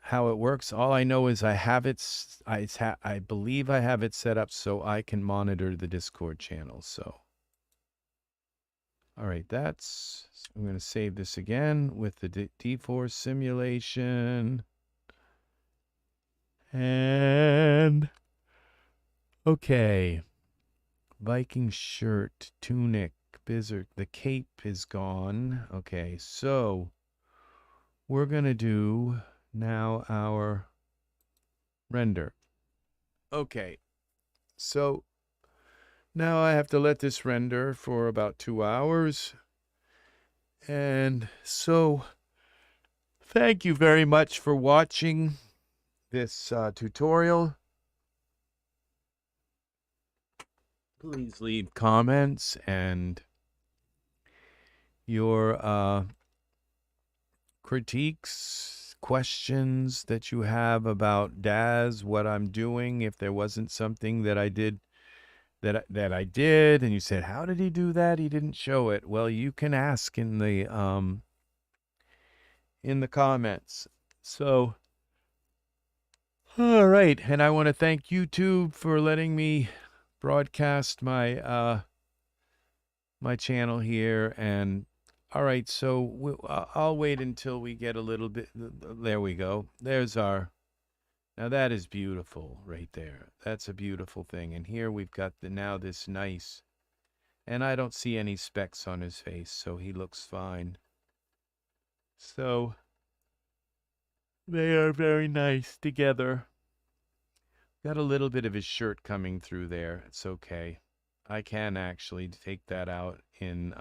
how it works. All I know is I have it. I believe I have it set up so I can monitor the Discord channel. So, all right, I'm going to save this again with the dForce simulation. And okay, Viking shirt, tunic. the cape is gone. Okay, so we're going to do now our render. Okay, so now I have to let this render for about 2 hours. And so thank you very much for watching this tutorial. Please leave comments and your critiques, questions that you have about Daz, what I'm doing. If there wasn't something that I did that I did, and you said, "How did he do that? He didn't show it." Well, you can ask in the comments. So, all right, and I want to thank YouTube for letting me broadcast my my channel here. And all right, so I'll wait until we get a little bit. There we go. There's our. Now that is beautiful right there. That's a beautiful thing. And here we've got now this nice, and I don't see any specks on his face, so he looks fine. So they are very nice together. Got a little bit of his shirt coming through there. It's okay. I can actually take that out in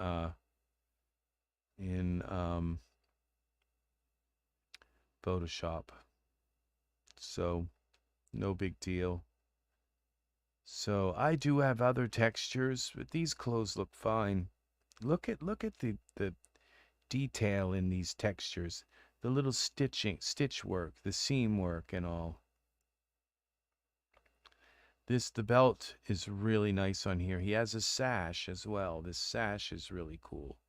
Photoshop. So no big deal. So I do have other textures, but these clothes look fine. Look at the detail in these textures. The little stitch work, the seam work and all. The belt is really nice on here. He has a sash as well. This sash is really cool.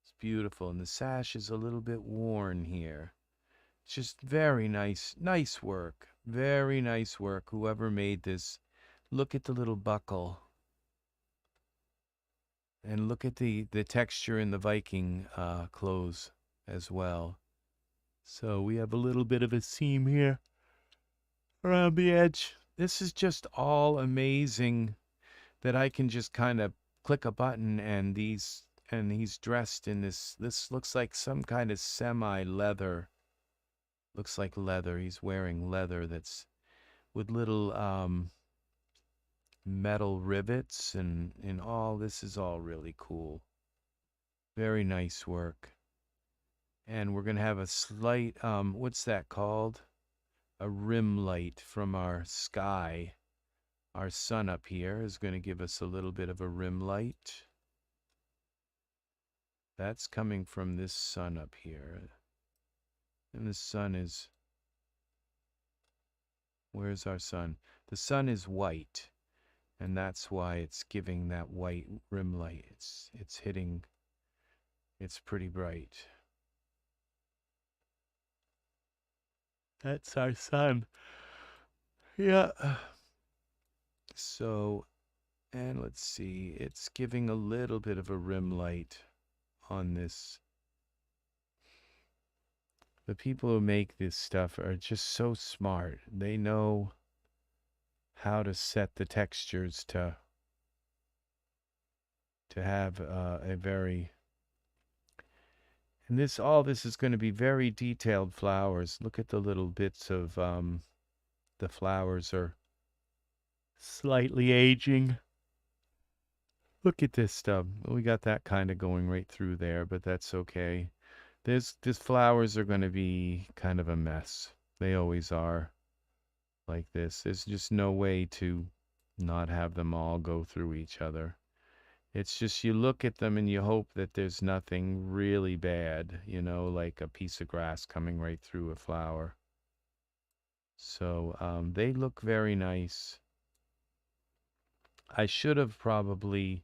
It's beautiful. And the sash is a little bit worn here. It's just very nice. Nice work. Very nice work. Whoever made this. Look at the little buckle. And look at the texture in the Viking clothes as well. So we have a little bit of a seam here around the edge. This is just all amazing that I can just kind of click a button and he's dressed in this looks like some kind of semi-leather. Looks like leather. He's wearing leather that's with little metal rivets and all. This is all really cool. Very nice work. And we're going to have a slight what's that called? A rim light from our sky. Our sun up here is going to give us a little bit of a rim light. That's coming from this sun up here. And the sun is... Where's our sun? The sun is white. And that's why it's giving that white rim light. It's hitting... It's pretty bright. That's our sun. Yeah. So, and let's see, it's giving a little bit of a rim light on this. The people who make this stuff are just so smart. They know how to set the textures to have a very... And all this is going to be very detailed flowers. Look at the little bits of the flowers are slightly aging. Look at this stuff. We got that kind of going right through there, but that's okay. These flowers are going to be kind of a mess. They always are like this. There's just no way to not have them all go through each other. It's just you look at them and you hope that there's nothing really bad, you know, like a piece of grass coming right through a flower. So they look very nice. I should have probably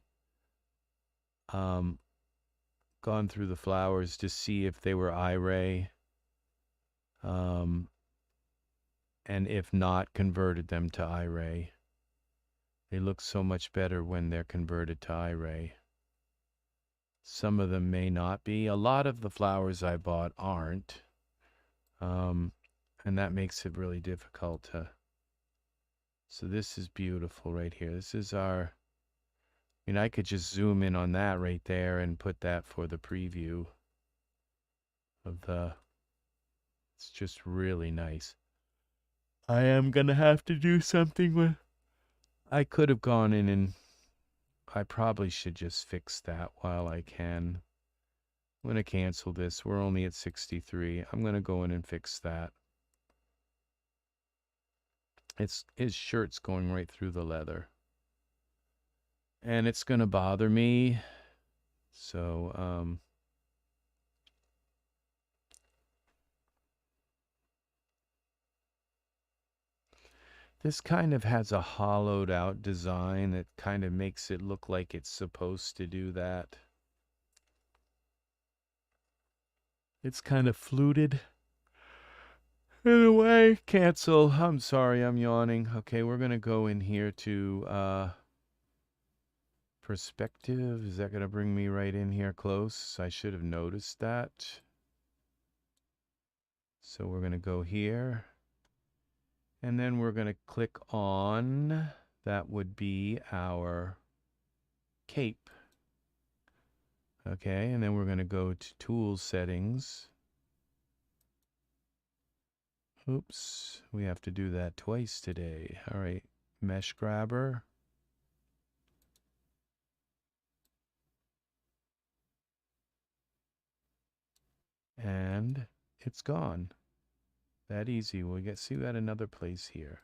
gone through the flowers to see if they were Iray, and if not, converted them to Iray. They look so much better when they're converted to Iray. Some of them may not be. A lot of the flowers I bought aren't. And that makes it really difficult to... So this is beautiful right here. This is our mean, I could just zoom in on that right there and put that for the preview of the, it's just really nice. I am going to have to do something with, I could have gone in and I probably should just fix that while I can. I'm going to cancel this. We're only at 63. I'm going to go in and fix that. His shirt's going right through the leather. And it's going to bother me. So, this kind of has a hollowed out design that kind of makes it look like it's supposed to do that. It's kind of fluted. In a way, cancel. I'm sorry, I'm yawning. Okay, we're going to go in here to perspective. Is that going to bring me right in here close? I should have noticed that. So we're going to go here. And then we're going to click on, that would be our cape. Okay, and then we're going to go to Tool Settings. Oops, we have to do that twice today. All right, Mesh Grabber. And it's gone. That easy. We'll see that another place here.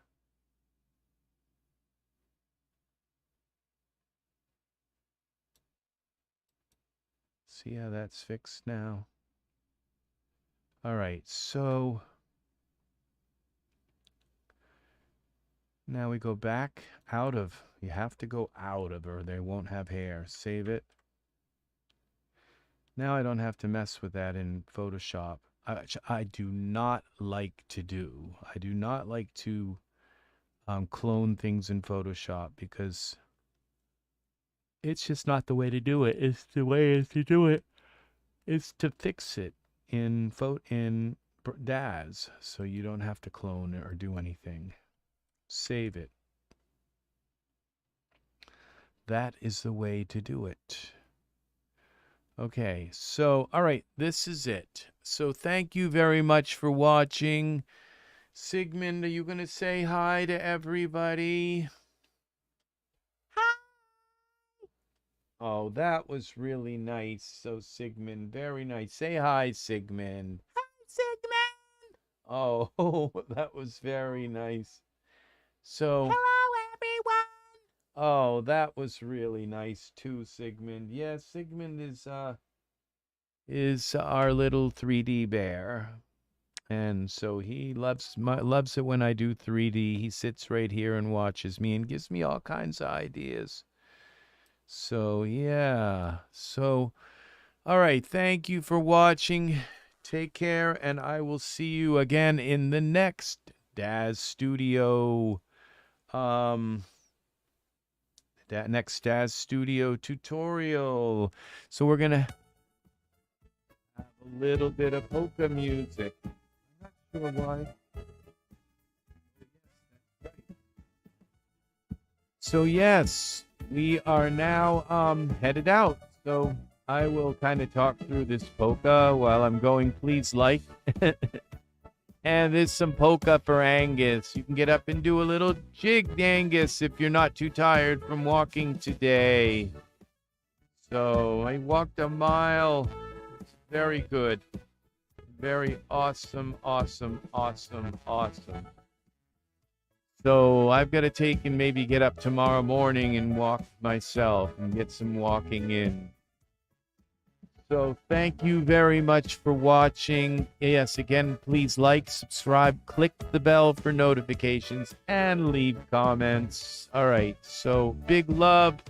See how that's fixed now? All right, so now we go back out of, you have to go out of or they won't have hair. Save it. Now I don't have to mess with that in Photoshop. I do not like to do. I do not like to clone things in Photoshop because it's just not the way to do it. It's the way to do it is to fix it in Daz, so you don't have to clone or do anything. Save it. That is the way to do it. Okay, so, all right, this is it. So thank you very much for watching. Sigmund, are you going to say hi to everybody? Hi! Oh, that was really nice. So, Sigmund, very nice. Say hi, Sigmund. Hi, Sigmund! Oh, that was very nice. So, hello, everyone! Oh, that was really nice too, Sigmund. Yes, Sigmund is our little 3D bear. And so he loves it when I do 3D. He sits right here and watches me and gives me all kinds of ideas. So, yeah. So, all right. Thank you for watching. Take care, and I will see you again in the next Daz Studio that next Daz Studio tutorial. So we're gonna have a little bit of polka music. I'm not sure why. So yes, we are now headed out. So I will kind of talk through this polka while I'm going. Please like. And there's some polka for Angus. You can get up and do a little jig, Angus, if you're not too tired from walking today. So I walked a mile. It's very good. Very awesome, awesome, awesome, awesome. So I've got to take and maybe get up tomorrow morning and walk myself and get some walking in. So thank you very much for watching. Yes, again, please like, subscribe, click the bell for notifications, and leave comments. All right, so big love.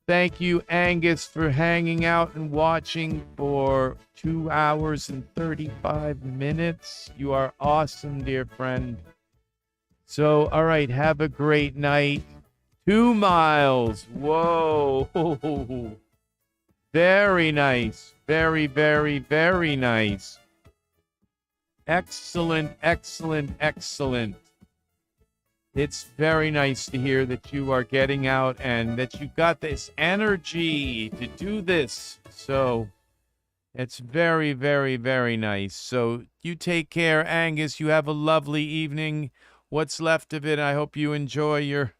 Thank you, Angus, for hanging out and watching for 2 hours and 35 minutes. You are awesome, dear friend. So, all right, have a great night. 2 miles. Whoa. Very nice. Very, very, very nice. Excellent, excellent, excellent. It's very nice to hear that you are getting out and that you've got this energy to do this. So it's very, very, very nice. So you take care, Angus. You have a lovely evening. What's left of it, I hope you enjoy your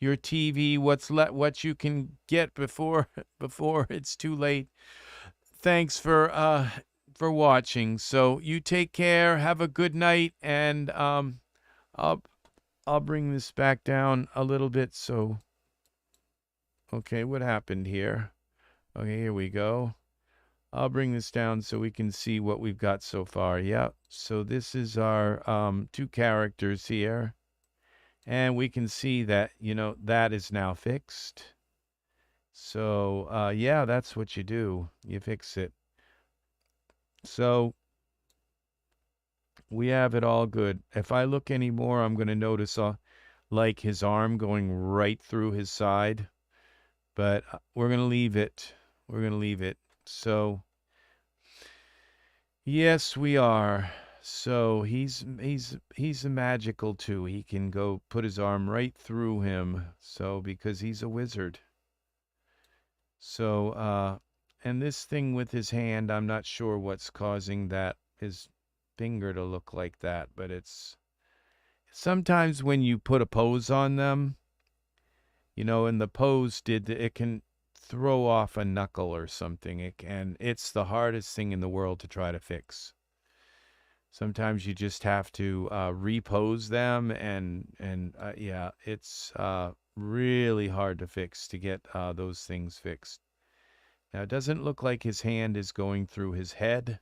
TV. What you can get before it's too late. Thanks for watching. So you take care. Have a good night, and I'll bring this back down a little bit. So okay, what happened here? Okay, here we go. I'll bring this down so we can see what we've got so far. Yep. So this is our 2 characters here. And we can see that, that is now fixed. So, yeah, that's what you do. You fix it. So we have it all good. If I look anymore, I'm going to notice like his arm going right through his side. But we're going to leave it. We're going to leave it. So, yes, we are. So he's magical too. He can go put his arm right through him. So because he's a wizard. So and this thing with his hand, I'm not sure what's causing his finger to look like that, but it's sometimes when you put a pose on them, and the pose it can throw off a knuckle or something. It's the hardest thing in the world to try to fix. Sometimes you just have to repose them, and yeah, it's really hard to fix, to get those things fixed. Now, it doesn't look like his hand is going through his head,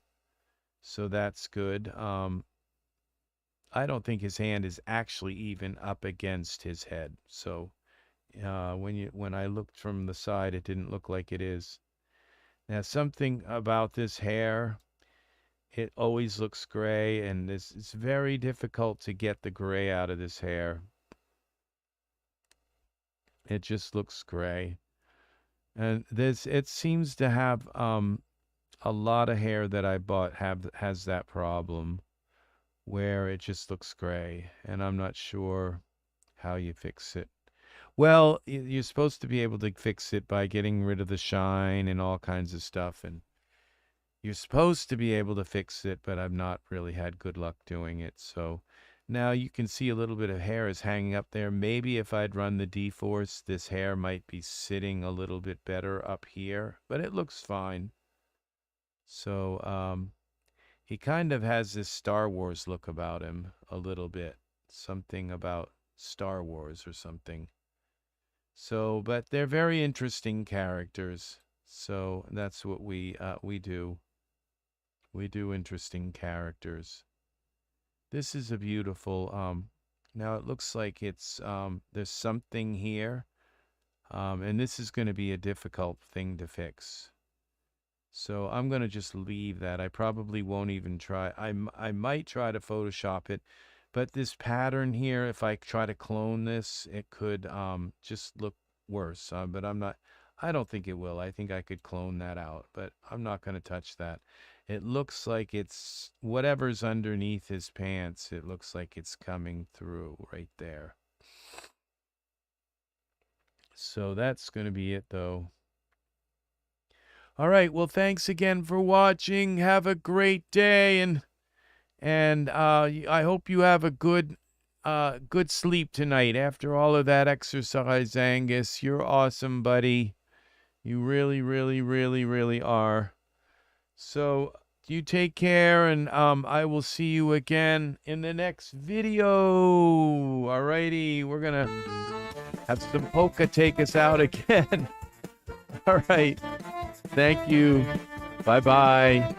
so that's good. I don't think his hand is actually even up against his head. So when I looked from the side, it didn't look like it is. Now, something about this hair, it always looks gray, and it's very difficult to get the gray out of this hair. It just looks gray. And it seems to have a lot of hair that I bought has that problem, where it just looks gray, and I'm not sure how you fix it. Well, you're supposed to be able to fix it by getting rid of the shine and all kinds of stuff, and you're supposed to be able to fix it, but I've not really had good luck doing it. So now you can see a little bit of hair is hanging up there. Maybe if I'd run the dForce, this hair might be sitting a little bit better up here, but it looks fine. So he kind of has this Star Wars look about him a little bit. Something about Star Wars or something. So, but they're very interesting characters. So that's what we do. We do interesting characters. This is a beautiful, now it looks like it's, there's something here, and this is going to be a difficult thing to fix. So I'm going to just leave that. I probably won't even try. I might try to Photoshop it, but this pattern here, if I try to clone this, it could just look worse. But I don't think it will. I think I could clone that out, but I'm not going to touch that. It looks like it's whatever's underneath his pants. It looks like it's coming through right there. So that's going to be it, though. All right. Well, thanks again for watching. Have a great day, and I hope you have a good sleep tonight after all of that exercise, Angus. You're awesome, buddy. You really, really, really, really are. So you take care, and I will see you again in the next video. Alrighty, we're gonna have some polka take us out again. All right. Thank you. Bye-bye.